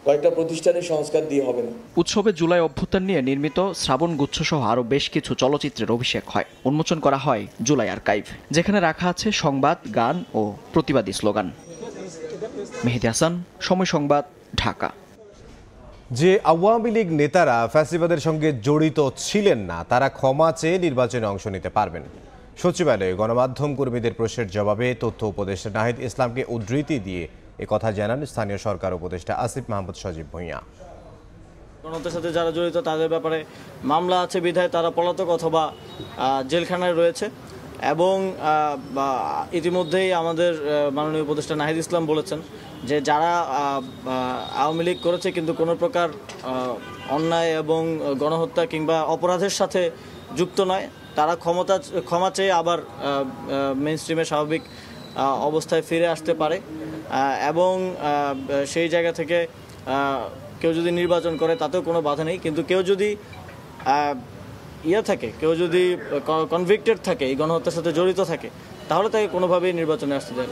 কয়েকটা প্রতিষ্ঠানের সংস্কার দিয়ে হবে না। উৎসবে জুলাই অভ্যুত্থান নিয়ে নির্মিত শ্রাবণ গুচ্ছ সহ আরও বেশ কিছু চলচ্চিত্রের অভিষেক হয়। উন্মোচন করা হয় জুলাই আর্কাইভ, যেখানে রাখা আছে সংবাদ, গান ও প্রতিবাদী স্লোগান। মেহেদী হাসান, সময় সংবাদ, ঢাকা। যে আওয়ামী লীগ নেতারা ফ্যাসিবাদের সঙ্গে জড়িত ছিলেন না, তারা ক্ষমা চেয়ে নির্বাচনে অংশ নিতে পারবেন। সচিবালয়ে গণমাধ্যম কর্মীদের প্রশ্নের জবাবে তথ্য উপদেষ্টা নাহিদ ইসলামকে উদ্ধৃতি দিয়ে একথা জানান স্থানীয় সরকার উপদেষ্টা আসিফ মাহমুদ সজীব ভূঁইয়া। গণহত্যার সাথে যারা জড়িত তাদের ব্যাপারে মামলা আছে বিধায় তারা পলাতক অথবা জেলখানায় রয়েছে, এবং ইতিমধ্যেই আমাদের মাননীয় উপদেষ্টা নাহিদ ইসলাম বলেছেন যে যারা আওয়ামী লীগ করেছে কিন্তু কোনো প্রকার অন্যায় এবং গণহত্যা কিংবা অপরাধের সাথে যুক্ত নয়, তারা ক্ষমা চেয়ে আবার মেইন স্ট্রিমে স্বাভাবিক অবস্থায় ফিরে আসতে পারে। এবং সেই জায়গা থেকে কেউ যদি নির্বাচন করে তাতেও কোনো বাধা নেই, কিন্তু কেউ যদি কেউ যদি কনভিক্টেড থাকে, এই গণহত্যার সাথে জড়িত থাকে, তাহলে তাকে কোনোভাবেই নির্বাচনে আসতে দেয়।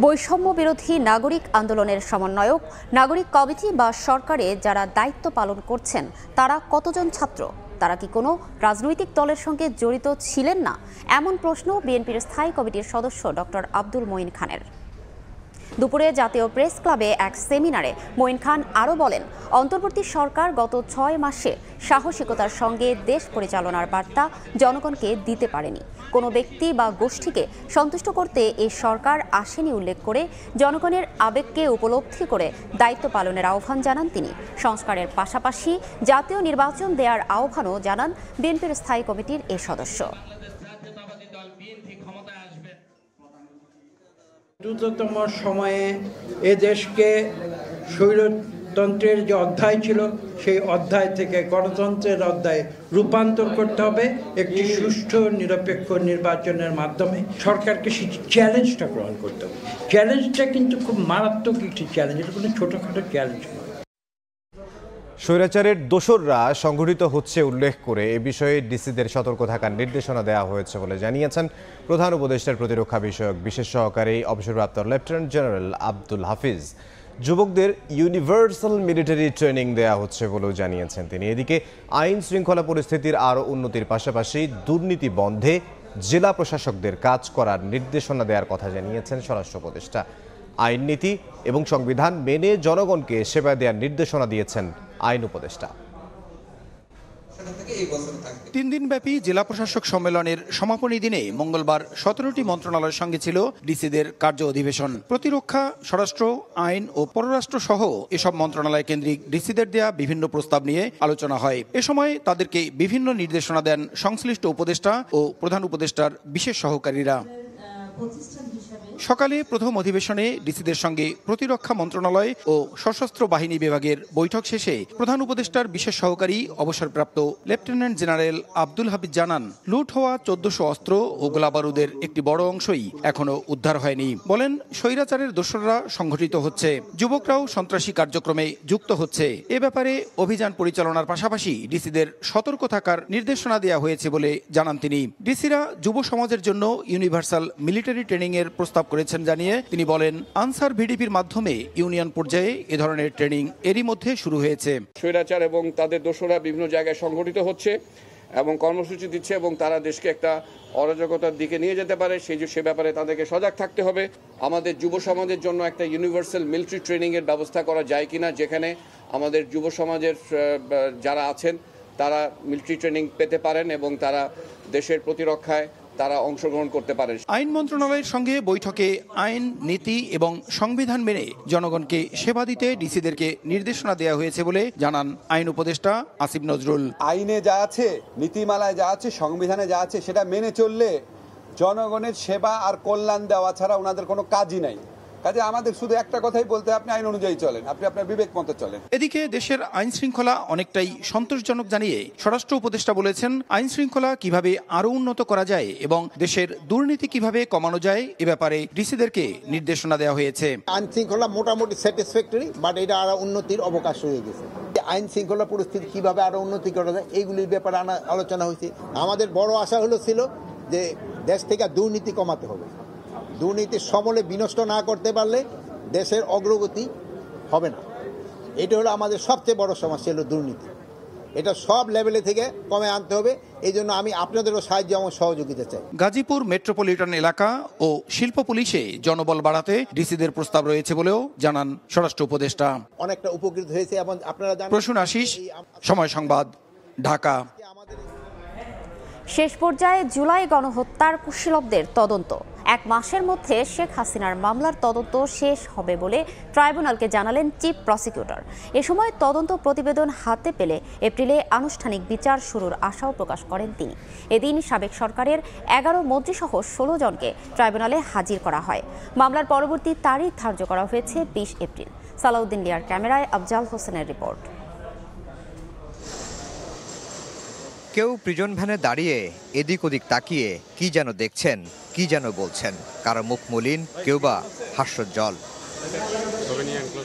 বৈষম্য বিরোধী নাগরিক আন্দোলনের সমন্বয়ক, নাগরিক কমিটি বা সরকারে যারা দায়িত্ব পালন করছেন তারা কতজন ছাত্র? তারা কি কোনো রাজনৈতিক দলের সঙ্গে জড়িত ছিলেন না? এমন প্রশ্ন বিএনপির স্থায়ী কমিটির সদস্য ডক্টর আব্দুল মঈন খানের। দুপুরে জাতীয় প্রেস ক্লাবে এক সেমিনারে মঈন খান আরও বলেন, অন্তর্বর্তী সরকার গত 6 মাসে সাহসিকতার সঙ্গে দেশ পরিচালনার বার্তা জনগণকে দিতে পারেনি। কোনো ব্যক্তি বা গোষ্ঠীকে সন্তুষ্ট করতে এই সরকার আসেনি উল্লেখ করে জনগণের আবেগকে উপলব্ধি করে দায়িত্ব পালনের আহ্বান জানান তিনি। সংস্কারের পাশাপাশি জাতীয় নির্বাচন দেওয়ার আহ্বানও জানান বিএনপির স্থায়ী কমিটির এই সদস্য। দ্রুততম সময়ে এ দেশকে স্বৈরতন্ত্রের যে অধ্যায় ছিল সেই অধ্যায় থেকে গণতন্ত্রের অধ্যায়ে রূপান্তর করতে হবে একটি সুষ্ঠু নিরপেক্ষ নির্বাচনের মাধ্যমে। সরকারকে সেই চ্যালেঞ্জটা গ্রহণ করতে হবে। চ্যালেঞ্জটা কিন্তু খুব মারাত্মক একটি চ্যালেঞ্জ, এটা কোনো ছোটোখাটো চ্যালেঞ্জ নয়। স্বৈরাচারের দোসররা সংগঠিত হচ্ছে উল্লেখ করে এ বিষয়ে ডিসিদের সতর্ক থাকার নির্দেশনা দেওয়া হয়েছে বলে জানিয়েছেন প্রধান উপদেষ্টার প্রতিরক্ষা বিষয়ক বিশেষ সহকারী অবসরপ্রাপ্ত লেফটেন্যান্ট জেনারেল আব্দুল হাফিজ। যুবকদের ইউনিভার্সাল মিলিটারি ট্রেনিং দেওয়া হচ্ছে বলেও জানিয়েছেন তিনি। এদিকে আইন শৃঙ্খলা পরিস্থিতির আরও উন্নতির পাশাপাশি দুর্নীতি বন্ধে জেলা প্রশাসকদের কাজ করার নির্দেশনা দেওয়ার কথা জানিয়েছেন স্বরাষ্ট্র উপদেষ্টা। আইন নীতি এবং সংবিধান মেনে জনগণকে সেবা দেওয়ার নির্দেশনা দিয়েছেন আইন উপদেষ্টা। 3 দিনব্যাপী জেলা প্রশাসক সম্মেলনের সমাপনী দিনে মঙ্গলবার 17টি মন্ত্রণালয়ের সঙ্গে ছিল ডিসিদের কার্য অধিবেশন। প্রতিরক্ষা, স্বরাষ্ট্র, আইন ও পররাষ্ট্র সহ এসব মন্ত্রণালয় কেন্দ্রিক ডিসিদের দেয়া বিভিন্ন প্রস্তাব নিয়ে আলোচনা হয়। এ সময় তাদেরকে বিভিন্ন নির্দেশনা দেন সংশ্লিষ্ট উপদেষ্টা ও প্রধান উপদেষ্টার বিশেষ সহকারীরা। সকালে প্রথম অধিবেশনে ডিসিদের সঙ্গে প্রতিরক্ষা মন্ত্রণালয় ও সশস্ত্র বাহিনী বিভাগের বৈঠক শেষে প্রধান উপদেষ্টার বিশেষ সহকারী অবসরপ্রাপ্ত লেফটেন্যান্ট জেনারেল আব্দুল হাফিজ জানান, লুট হওয়া 1400 অস্ত্র ও গোলাবারুদের একটি বড় অংশই এখনো উদ্ধার হয়নি। বলেন, স্বৈরাচারের দোসররা সংগঠিত হচ্ছে, যুবকরাও সন্ত্রাসী কার্যক্রমে যুক্ত হচ্ছে। এ ব্যাপারে অভিযান পরিচালনার পাশাপাশি ডিসিদের সতর্ক থাকার নির্দেশনা দেওয়া হয়েছে বলে জানান তিনি। ডিসিরা যুব সমাজের জন্য ইউনিভার্সাল মিলিটারি ট্রেনিং এর প্রস্তাব করেছেন জানিয়ে তিনি বলেন, আনসার ভিডিপির মাধ্যমে ইউনিয়ন পর্যায়ে এ ধরনের ট্রেনিং এরই মধ্যে শুরু হয়েছে। স্বৈরাচার এবং তাদের দোসররা বিভিন্ন জায়গায় সংগঠিত হচ্ছে এবং কর্মসূচি দিচ্ছে এবং তারা দেশকে একটা অরাজকতার দিকে নিয়ে যেতে পারে, সে ব্যাপারে তাদেরকে সজাগ থাকতে হবে। আমাদের যুব সমাজের জন্য একটা ইউনিভার্সাল মিলিটারি ট্রেনিং এর ব্যবস্থা করা যায় কিনা, যেখানে আমাদের যুব সমাজের যারা আছেন তারা মিলিটারি ট্রেনিং পেতে পারেন এবং তারা দেশের প্রতিরক্ষায় তারা অংশগ্রহণ করতে পারে। আইন মন্ত্রণালয়ের সঙ্গে বৈঠকে আইন, নীতি এবং সংবিধান মেনে জনগণকে সেবা দিতে ডিসিদেরকে নির্দেশনা দেওয়া হয়েছে বলে জানান আইন উপদেষ্টা আসিফ নজরুল। আইনে যা আছে, নীতিমালায় যা আছে, সংবিধানে যা আছে সেটা মেনে চললে জনগণের সেবা আর কল্যাণ দেওয়া ছাড়া ওনাদের কোনো কাজই নাই। কাজে আমাদের শুধু একটা কথাই বলতে, আপনি আইন অনুযায়ী চলেন, আপনি আপনার বিবেক মতো চলেন। এদিকে দেশের আইন শৃঙ্খলা অনেকটাই সন্তোষজনক জানিয়ে স্বরাষ্ট্র উপদেষ্টা বলেছেন, আইন শৃঙ্খলা কিভাবে আরো উন্নত করা যায় এবং দেশের দুর্নীতি কিভাবে কমানো যায় এ ব্যাপারে ডিসিদেরকে নির্দেশনা দেওয়া হয়েছে। আইন শৃঙ্খলা মোটামুটি স্যাটিসফ্যাক্টরি, বাট এটা আরো উন্নতির অবকাশ রয়ে গেছে। আইন শৃঙ্খলা পরিস্থিতি কিভাবে আরো উন্নতি করা যায় এইগুলির ব্যাপারে আলোচনা হয়েছে। আমাদের বড় আশা ছিল যে দেশ থেকে দুর্নীতি কমাতে হবে। দুর্নীতির সমূলে বিনষ্ট না করতে পারলে দেশের অগ্রগতি হবে না। এটা হলো আমাদের সবচেয়ে বড় সমস্যা, হলো দুর্নীতি। এটা সব লেভেলে থেকে কমে আনতে হবে। এই জন্য আমি আপনাদেরও সাহায্য এবং সহযোগিতা চাই। গাজীপুর মেট্রোপলিটন এলাকা ও শিল্প পুলিশে জনবল বাড়াতে ডিসিদের প্রস্তাব রয়েছে বলেও জানান স্বরাষ্ট্র উপদেষ্টা। অনেকটা উপকৃত হয়েছে এবং আপনারা জানেন। প্রসূন আশিস, সময় সংবাদ, ঢাকা। শেষ পর্যায়ে জুলাই গণহত্যার কুশীলবদের তদন্ত। 1 মাসের মধ্যে শেখ হাসিনার মামলার তদন্ত শেষ হবে বলে ট্রাইব্যুনালকে জানালেন চিফ প্রসিকিউটর। এ সময় তদন্ত প্রতিবেদন হাতে পেলে এপ্রিলে আনুষ্ঠানিক বিচার শুরুর আশাও প্রকাশ করেন তিনি। এদিন সাবেক সরকারের 11 মন্ত্রীসহ 16 জনকে ট্রাইব্যুনালে হাজির করা হয়। মামলার পরবর্তী তারিখ ধার্য করা হয়েছে 20 এপ্রিল। সালাউদ্দিন লিয়ার ক্যামেরায় আফজাল হোসেনের রিপোর্ট। কেউ প্রিজন ভ্যানে দাঁড়িয়ে এদিক ওদিক তাকিয়ে কি যেন দেখছেন, কি যেন বলছেন। কারো মুখ মলিন, কেউ বা হাস্যোজ্জ্বল।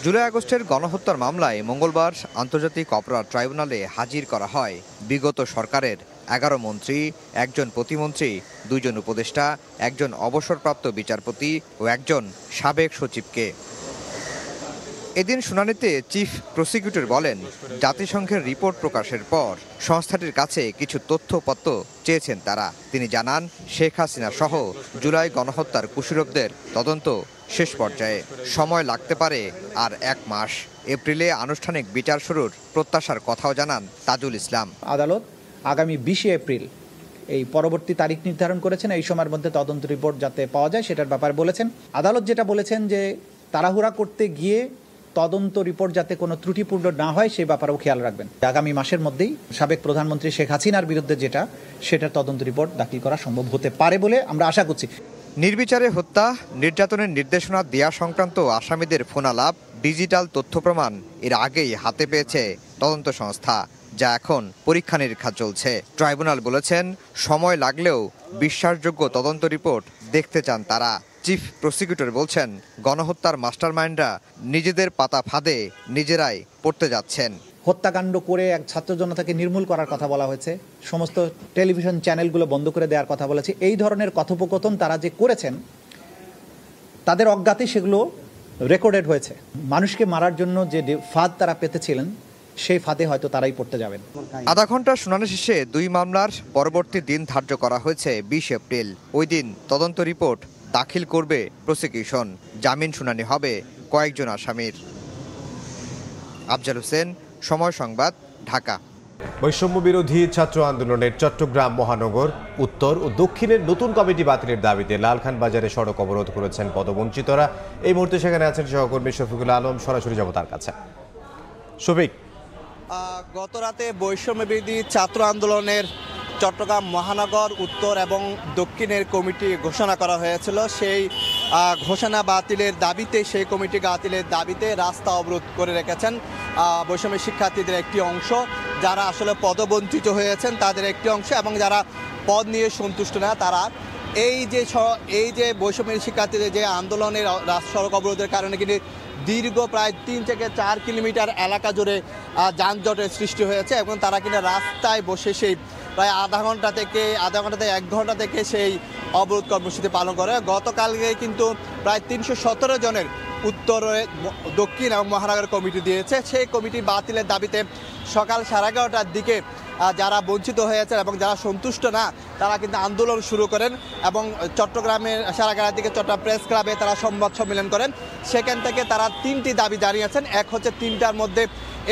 জুলাই আগস্টের গণহত্যার মামলায় মঙ্গলবার আন্তর্জাতিক অপরাধ ট্রাইব্যুনালে হাজির করা হয় বিগত সরকারের 11 মন্ত্রী, একজন প্রতিমন্ত্রী, 2 জন উপদেষ্টা, একজন অবসরপ্রাপ্ত বিচারপতি ও একজন সাবেক সচিবকে। এদিন শুনানিতে চিফ প্রসিকিউটর বলেন, জাতিসংঘের রিপোর্ট প্রকাশের পর সংস্থাটির কাছে কিছু তথ্যপত্র চেয়েছেন তারা। তিনি জানান, শেখ হাসিনা সহ জুলাই গণহত্যার কুশীলবদের তদন্ত শেষ পর্যায়ে, সময় লাগতে পারে আর 1 মাস। এপ্রিলে আনুষ্ঠানিক বিচার শুরুর প্রত্যাশার কথাও জানান তাজুল ইসলাম। আদালত আগামী 20 এপ্রিল এই পরবর্তী তারিখ নির্ধারণ করেছেন, এই সময়ের মধ্যে তদন্ত রিপোর্ট যাতে পাওয়া যায় সেটার ব্যাপারে বলেছেন। আদালত যেটা বলেছেন যে তাড়াহুড়া করতে গিয়ে তদন্ত রিপোর্ট যাতে কোনো ত্রুটিপূর্ণ না হয় সেই ব্যাপারেও খেয়াল রাখবেন। আগামী মাসের মধ্যেই সাবেক প্রধানমন্ত্রী শেখ হাসিনার বিরুদ্ধে সেটার তদন্ত রিপোর্ট দাখিল করা সম্ভব হতে পারে বলে আমরা আশা করছি। নির্বিচারে হত্যা, নির্যাতনের নির্দেশনা দেয়া সংক্রান্ত আসামিদের ফোনালাপ, ডিজিটাল তথ্য প্রমাণ এর আগেই হাতে পেয়েছে তদন্ত সংস্থা, যা এখন পরীক্ষা নিরীক্ষা চলছে। ট্রাইব্যুনাল বলেছেন, সময় লাগলেও বিশ্বাসযোগ্য তদন্ত রিপোর্ট দেখতে চান তারা। চিফ প্রসিকিউটর বলছেন, গণহত্যার মাস্টারমাইন্ডরা নিজেদের পাতা ফাঁদে নিজেরাই পড়তে যাচ্ছেন। হত্যাকাণ্ড করে এক ছাত্র জনতাকে নির্মূল করার কথা বলা হয়েছে, সমস্ত টেলিভিশন চ্যানেলগুলো বন্ধ করে দেওয়ার কথা বলেছে। এই ধরনের কথোপকথন তারা যে করেছেন তাদের অজ্ঞাতে সেগুলো রেকর্ডেড হয়েছে। মানুষকে মারার জন্য যে ফাঁদ তারা পেতেছিলেন সেই ফাঁদে হয়তো তারাই পড়তে যাবেন। আধা ঘন্টা শুনানি শেষে 2 মামলার পরবর্তী দিন ধার্য করা হয়েছে 20 এপ্রিল। ওই দিন তদন্ত রিপোর্ট দাখিল করবে প্রসিকিউশন। জামিন শুনানি হবে কয়েকজন আসামির। আফজাল হোসেন, সময় সংবাদ, ঢাকা। বৈষম্য বিরোধী ছাত্র আন্দোলনের চট্টগ্রাম মহানগর উত্তর ও দক্ষিণের নতুন কমিটি বাতিলের দাবিতে লালখান বাজারে সড়ক অবরোধ করেছেন পদবঞ্চিতরা। এই মুহূর্তে সেখানে আছেন সহকর্মী শফিকুল আলম, সরাসরি যাব তার কাছে। শফিক, গতরাতে বৈষম্য বিরোধী ছাত্র আন্দোলনের চট্টগ্রাম মহানগর উত্তর এবং দক্ষিণের কমিটি ঘোষণা করা হয়েছিল। সেই ঘোষণা বাতিলের দাবিতে, সেই কমিটি বাতিলের দাবিতে রাস্তা অবরোধ করে রেখেছেন বৈষম্য শিক্ষার্থীদের একটি অংশ, যারা আসলে পদবঞ্চিত হয়েছেন তাদের একটি অংশ, এবং যারা পদ নিয়ে সন্তুষ্ট না তারা এই যে বৈষম্য শিক্ষার্থীদের যে আন্দোলনের সড়ক অবরোধের কারণে কিন্তু দীর্ঘ প্রায় 3 থেকে 4 কিলোমিটার এলাকা জুড়ে যানজটের সৃষ্টি হয়েছে, এবং তারা কিনা রাস্তায় বসে সেই প্রায় আধা ঘন্টা থেকে 1 ঘন্টা থেকে সেই অবরোধ কর্মসূচি পালন করে। গতকালকে কিন্তু প্রায় 317 জনের উত্তরে দক্ষিণ এবং মহানগর কমিটি দিয়েছে। সেই কমিটি বাতিলের দাবিতে সকাল 11:30টার দিকে যারা বঞ্চিত হয়েছেন এবং যারা সন্তুষ্ট না তারা কিন্তু আন্দোলন শুরু করেন, এবং চট্টগ্রামের 11:30টার দিকে চট্টগ্রাম প্রেস ক্লাবে তারা সংবাদ সম্মেলন করেন। সেখান থেকে তারা 3টি দাবি জানিয়েছেন। এক হচ্ছে 3টার মধ্যে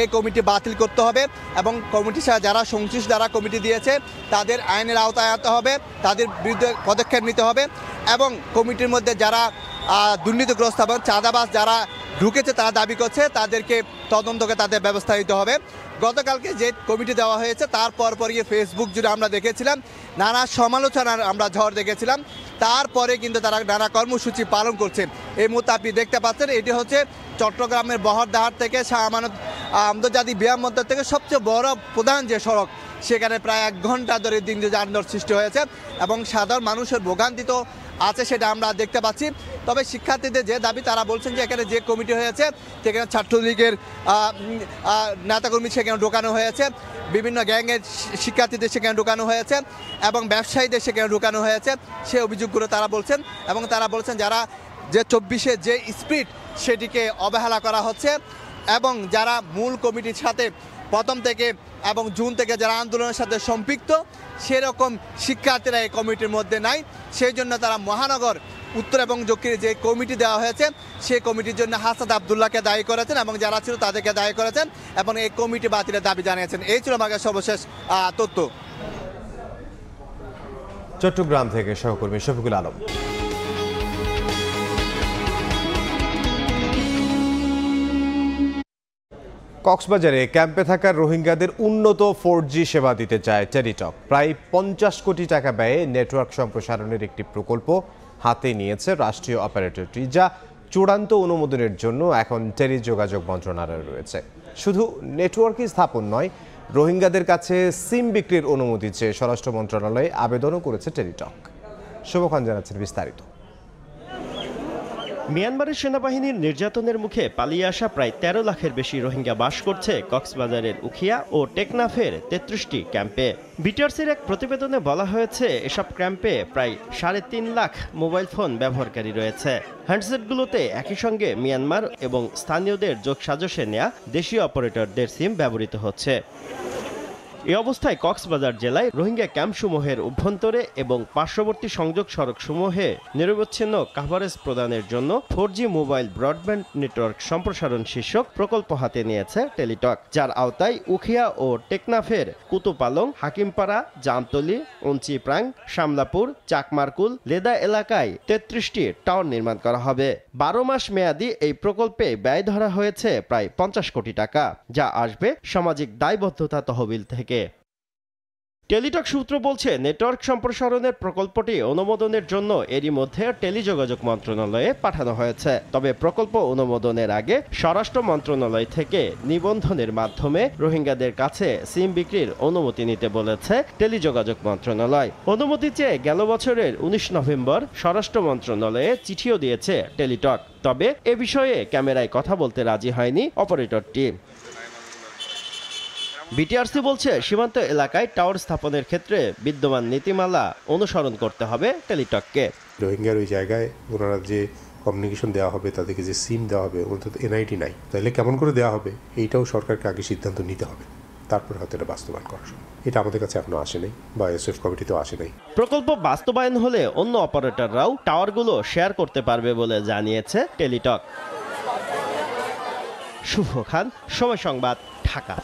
এই কমিটি বাতিল করতে হবে, এবং কমিটির সাথে যারা সংশ্লিষ্ট যারা কমিটি দিয়েছে তাদের আইনের আওতায় আনতে হবে, তাদের বিরুদ্ধে পদক্ষেপ নিতে হবে, এবং কমিটির মধ্যে যারা দুর্নীতিগ্রস্ত এবং চাঁদাবাজ যারা ঢুকেছে তারা দাবি করছে তাদেরকে তদন্তকে তাদের ব্যবস্থা নিতে হবে। গতকালকে যে কমিটি দেওয়া হয়েছে তার পরপরই ফেসবুক জুড়ে আমরা দেখেছিলাম নানা সমালোচনার আমরা ঝড় দেখেছিলাম। তারপরে কিন্তু তারা নানা কর্মসূচি পালন করছে। এই মুহূর্তে আপনি দেখতে পাচ্ছেন এটি হচ্ছে চট্টগ্রামের বহরদাহার থেকে শাহ আমানত আন্তর্জাতিক বিমানবন্দর থেকে সবচেয়ে বড় প্রধান যে সড়ক, সেখানে প্রায় 1 ঘন্টা ধরে দিন যানজট সৃষ্টি হয়েছে, এবং সাধারণ মানুষের ভোগান্তি তো আছে সেটা আমরা দেখতে পাচ্ছি। তবে শিক্ষার্থীদের যে দাবি, তারা বলছেন যে এখানে যে কমিটি হয়েছে সেখানে ছাত্রলীগের নেতাকর্মী সেখানে ঢোকানো হয়েছে, বিভিন্ন গ্যাংয়ের শিক্ষার্থীদের সেখানে ঢোকানো হয়েছে, এবং ব্যবসায়ীদের সেখানে ঢোকানো হয়েছে, সে অভিযোগগুলো তারা বলছেন। এবং তারা বলছেন যারা যে 24-এ যে স্পিড সেটিকে অবহেলা করা হচ্ছে, এবং যারা মূল কমিটির সাথে প্রথম থেকে এবং জুন থেকে যারা আন্দোলনের সাথে সম্পৃক্ত সেরকম শিক্ষার্থীরা এই কমিটির মধ্যে নাই। সেই জন্য তারা মহানগর উত্তর এবং দক্ষিণে যে কমিটি দেওয়া হয়েছে সেই কমিটির জন্য হাসাদ আবদুল্লাহকে দায়ী করেছেন, এবং যারা ছিল তাদেরকে দায়ী করেছেন, এবং এই কমিটি বাতিলের দাবি জানিয়েছেন। এই ছিল আমাদের সর্বশেষ তথ্য। চট্টগ্রাম থেকে সহকর্মী শফিকুল আলম। কক্সবাজারে ক্যাম্পে থাকা রোহিঙ্গাদের উন্নত 4G সেবা দিতে চায় টেলিটক। প্রায় 50 কোটি টাকা ব্যয়ে নেটওয়ার্ক সম্প্রসারণের একটি প্রকল্প হাতে নিয়েছে রাষ্ট্রীয় অপারেটরটি, যা চূড়ান্ত অনুমোদনের জন্য এখন টেলিযোগাযোগ মন্ত্রণালয়ে রয়েছে। শুধু নেটওয়ার্কই স্থাপন নয়, রোহিঙ্গাদের কাছে সিম বিক্রির অনুমতি চেয়ে স্বরাষ্ট্র মন্ত্রণালয়ে আবেদনও করেছে টেলিটক। শুভক্ষণ জানাচ্ছেন বিস্তারিত। মিয়ানমারের সেনাবাহিনীর নির্যাতনের মুখে পালিয়ে আসা প্রায় ১৩ লাখের বেশি রোহিঙ্গা বাস করছে কক্সবাজারের উখিয়া ও টেকনাফের ৩৩টি ক্যাম্পে। বিটিআরসির এক প্রতিবেদনে বলা হয়েছে এসব ক্যাম্পে প্রায় ৩.৫ লাখ মোবাইল ফোন ব্যবহারকারী রয়েছে। হ্যান্ডসেটগুলোতে একই সঙ্গে মিয়ানমার এবং স্থানীয়দের যোগসাজশে নেয়া দেশীয় অপারেটরদের সিম ব্যবহৃত হচ্ছে। এই অবস্থায় কক্সবাজার জেলায় রোহিঙ্গা ক্যাম্পসমূহের অভ্যন্তরে এবং পার্শ্ববর্তী সংযোগ সড়কসমূহে নিরবচ্ছিন্ন কাভারেজ প্রদানের জন্য 4G মোবাইল ব্রডব্যান্ড নেটওয়ার্ক সম্প্রসারণ শীর্ষক প্রকল্প হাতে নিয়েছে টেলিটক, যার আওতায় উখিয়া ও টেকনাফের কুতুপালং, হাকিমপাড়া, জামতলী, উঞ্চিপ্রাং, শামলাপুর, চাকমারকুল, লেদা এলাকায় ৩৩টি টাওয়ার নির্মাণ করা হবে। ১২ মাস মেয়াদী এই প্রকল্পে ব্যয় ধরা হয়েছে প্রায় ৫০ কোটি টাকা, যা আসবে সামাজিক দায়বদ্ধতা তহবিল থেকে। টেলিটক সূত্র বলছে, নেটওয়ার্ক সম্প্রসারণের প্রকল্পটি অনুমোদনের জন্য এরই মধ্যে টেলিযোগাযোগ মন্ত্রণালয়ে পাঠানো হয়েছে। তবে প্রকল্প অনুমোদনের আগে স্বরাষ্ট্র মন্ত্রণালয় থেকে নিবন্ধনের মাধ্যমে রোহিঙ্গাদের কাছে সিম বিক্রির অনুমতি নিতে বলেছে টেলিযোগাযোগ মন্ত্রণালয়। অনুমতি চেয়ে গেল বছরের ১৯ নভেম্বর স্বরাষ্ট্র মন্ত্রণালয়ে চিঠিও দিয়েছে টেলিটক। তবে এ বিষয়ে ক্যামেরায় কথা বলতে রাজি হয়নি অপারেটরটি। বিটিআরসি বলছে, সীমান্ত এলাকায় টাওয়ার স্থাপনের ক্ষেত্রে বিদ্যমান নীতিমালা অনুসরণ করতে হবে টেলিটককে। রোহিঙ্গার ওই জায়গায় ওনারা যে কমিউনিকেশন দেওয়া হবে, তাদেরকে যে সিম দেওয়া হবে, ওনার তো এনআইটি নাই, তাহলে কেমন করে দেওয়া হবে এইটাও সরকারকে আগে সিদ্ধান্ত নিতে হবে, তারপর হয়তো এটা বাস্তবায়ন করা সম্ভব। এটা আমাদের কাছে এখনো আসে নাই বা এসএফ কমিটিতেও আসে নাই। প্রকল্প বাস্তবায়ন হলে অন্য অপারেটররাও টাওয়ারগুলো শেয়ার করতে পারবে বলে জানিয়েছে টেলিটক। শুভ খান, সময় সংবাদ, ঢাকা।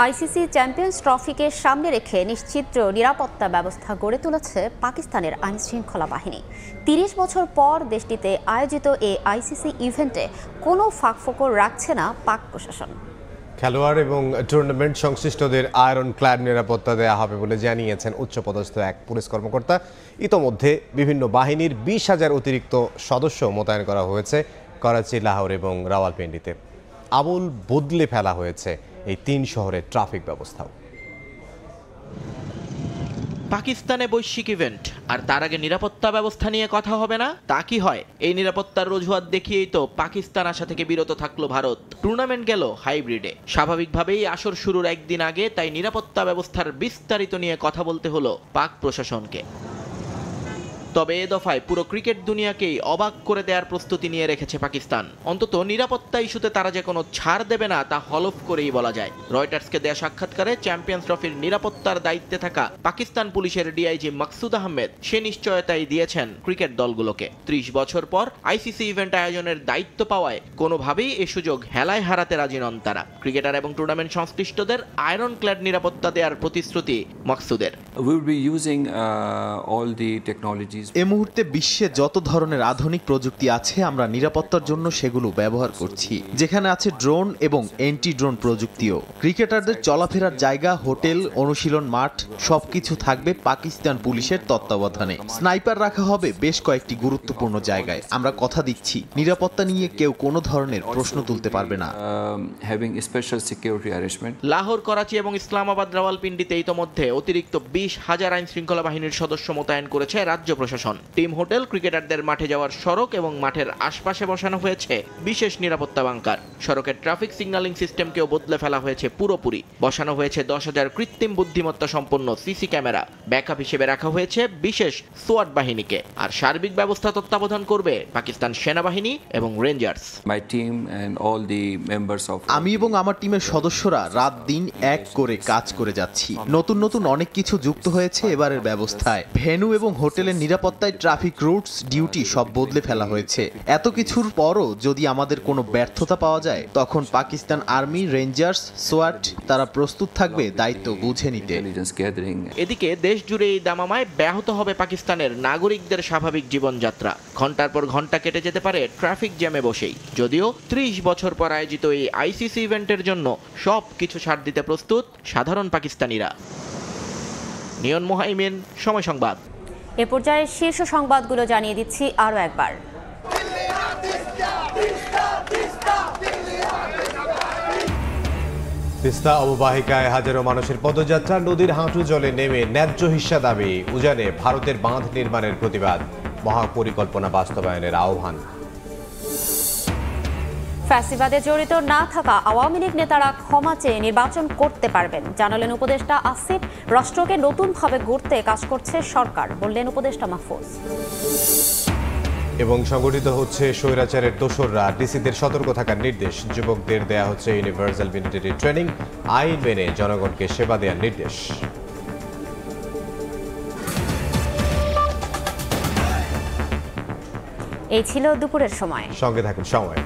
আইসিসি চ্যাম্পিয়ন্স ট্রফিকে সামনে রেখে নিশ্চিদ্র নিরাপত্তা ব্যবস্থা গড়ে তুলেছে পাকিস্তানের আইনশৃঙ্খলা বাহিনী। ৩০ বছর পর দেশটিতে আয়োজিত এই আইসিসি ইভেন্টে কোনো ফাঁকফোকর রাখছে না পাক প্রশাসন। খেলোয়াড় এবং টুর্নামেন্ট সংশ্লিষ্টদের আয়রন ক্ল্যাড নিরাপত্তা দেওয়া হবে বলে জানিয়েছেন উচ্চপদস্থ এক পুলিশ কর্মকর্তা। ইতোমধ্যে বিভিন্ন বাহিনীর ২০,০০০ অতিরিক্ত সদস্য মোতায়েন করা হয়েছে করাচি, লাহোর এবং রাওয়ালপিন্ডিতে। আমূল বদলে ফেলা হয়েছে এই ৩ শহরের ট্রাফিক ব্যবস্থাও। পাকিস্তানে বৈশ্বিক ইভেন্ট আর তার আগে নিরাপত্তা ব্যবস্থা নিয়ে কথা হবে না, তা কি হয়? এই নিরাপত্তার অজুহাত দেখিয়েই তো পাকিস্তান আসা থেকে বিরত থাকলো ভারত। টুর্নামেন্ট গেল হাইব্রিডে। স্বাভাবিকভাবেই আসর শুরুর একদিন আগে তাই নিরাপত্তা ব্যবস্থার বিস্তারিত নিয়ে কথা বলতে হলো পাক প্রশাসনকে। তবে এ দফায় পুরো ক্রিকেট দুনিয়াকেই অবাক করে দেওয়ার প্রস্তুতি নিয়ে রেখেছে পাকিস্তান। অন্তত নিরাপত্তা ইস্যুতে তারা যে কোনো ছাড় দেবে না তা হলফ করেই বলা যায়। রয়টার্সকে দেয়া সাক্ষাৎকারে চ্যাম্পিয়ন্স ট্রফির নিরাপত্তার দায়িত্বে থাকা পাকিস্তান পুলিশের ডিআইজি মাকসুদ আহমেদ সে নিশ্চয়তাই দিয়েছেন ক্রিকেট দলগুলোকে। ৩০ বছর পর আইসিসি ইভেন্ট আয়োজনের দায়িত্ব পাওয়ায় কোনোভাবেই এ সুযোগ হেলায় হারাতে রাজি নন তারা। ক্রিকেটার এবং টুর্নামেন্ট সংশ্লিষ্টদের আয়রন ক্ল্যাড নিরাপত্তা দেওয়ার প্রতিশ্রুতি মাকসুদের। এ মুহূর্তে বিশ্বে যত ধরনের আধুনিক প্রযুক্তি আছে আমরা নিরাপত্তার জন্য সেগুলো ব্যবহার করছি, যেখানে আছে ড্রোন এবং এন্টি ড্রোন প্রযুক্তিও। ক্রিকেটারদের চলাফেরার জায়গা, হোটেল, অনুশীলন মাঠ সবকিছু থাকবে পাকিস্তান পুলিশের তত্ত্বাবধানে। স্নাইপার রাখা হবে বেশ কয়েকটি গুরুত্বপূর্ণ জায়গায়। আমরা কথা দিচ্ছি নিরাপত্তা নিয়ে কেউ কোনো ধরনের প্রশ্ন তুলতে পারবে না। লাহোর, করাচি এবং ইসলামাবাদ, রাওয়ালপিন্ডিতে ইতোমধ্যে অতিরিক্ত 20,000 আইন শৃঙ্খলা বাহিনীর সদস্য মোতায়েন করেছে রাজ্য প্রশাসন। টিম হোটেল, ক্রিকেটারদের মাঠে যাওয়ার সড়ক এবং মাঠের আশপাশে বসানো হয়েছে বিশেষ নিরাপত্তা বাংকার। সড়কের ট্রাফিক সিগন্যালিং সিস্টেমকেও বদলে ফেলা হয়েছে পুরোপুরি। বসানো হয়েছে 10,000 কৃত্রিম বুদ্ধিমত্তা সম্পন্ন সিসি ক্যামেরা। ব্যাকআপ হিসেবে রাখা হয়েছে বিশেষ সোয়াট বাহিনীকে। আর সার্বিক ব্যবস্থা তত্ত্বাবধান করবে পাকিস্তান সেনাবাহিনী এবং রেঞ্জার্স। আমি এবং আমার টিমের সদস্যরা রাত দিন এক করে কাজ করে যাচ্ছি। নতুন নতুন অনেক কিছু যুক্ত হয়েছে এবারের ব্যবস্থায়। ভেন্যু এবং হোটেলের নিরাপত্তায় ট্রাফিক রুটস, ডিউটি সব বদলে ফেলা হয়েছে। এত কিছুর পরও যদি আমাদের কোনো ব্যর্থতা পাওয়া যায় তখন পাকিস্তান আর্মি, রেঞ্জার্স, সোয়াট তারা প্রস্তুত থাকবে দায়িত্ব বুঝে নিতে। এদিকে দেশ জুড়ে এই দামামায় ব্যাহত হবে পাকিস্তানের নাগরিকদের স্বাভাবিক জীবনযাত্রা। ঘন্টার পর ঘন্টা কেটে যেতে পারে ট্রাফিক জ্যামে বসেই। যদিও 30 বছর পর আয়োজিত এই আইসিসি ইভেন্টের জন্য সব কিছু ছাড় দিতে প্রস্তুত সাধারণ পাকিস্তানিরা। নিয়ন মোহাইমিন, সময় সংবাদ। এ পর্যায়ে শীর্ষ সংবাদগুলো জানিয়ে দিচ্ছি আরও একবার। তিস্তা অববাহিকায় হাজারো মানুষের পদযাত্রা, নদীর হাঁটু জলে নেমে ন্যায্য হিস্যা দাবি, উজানে ভারতের বাঁধ নির্মাণের প্রতিবাদ, মহাপরিকল্পনা বাস্তবায়নের আহ্বান। ফ্যাসিবাদে জড়িত না থাকা আওয়ামী লীগ নেতারা ক্ষমা চেয়ে নির্বাচন করতে পারবেন জানালেন উপদেষ্টা আসিফ। রাষ্ট্রকে নতুনভাবে গড়তে কাজ করছে সরকার, বললেন উপদেষ্টা মাহফুজ। এবং সংগঠিত হচ্ছে স্বৈরাচারের দোসররা, ডিসিদের সতর্ক থাকার নির্দেশ। যুবকদের দেয়া হচ্ছে ইউনিভার্সাল মিলিটারি ট্রেনিং, আইন মেনে জনগণকে সেবা দেওয়ার নির্দেশ। এই ছিল দুপুরের সময়। সঙ্গে থাকুন সময়।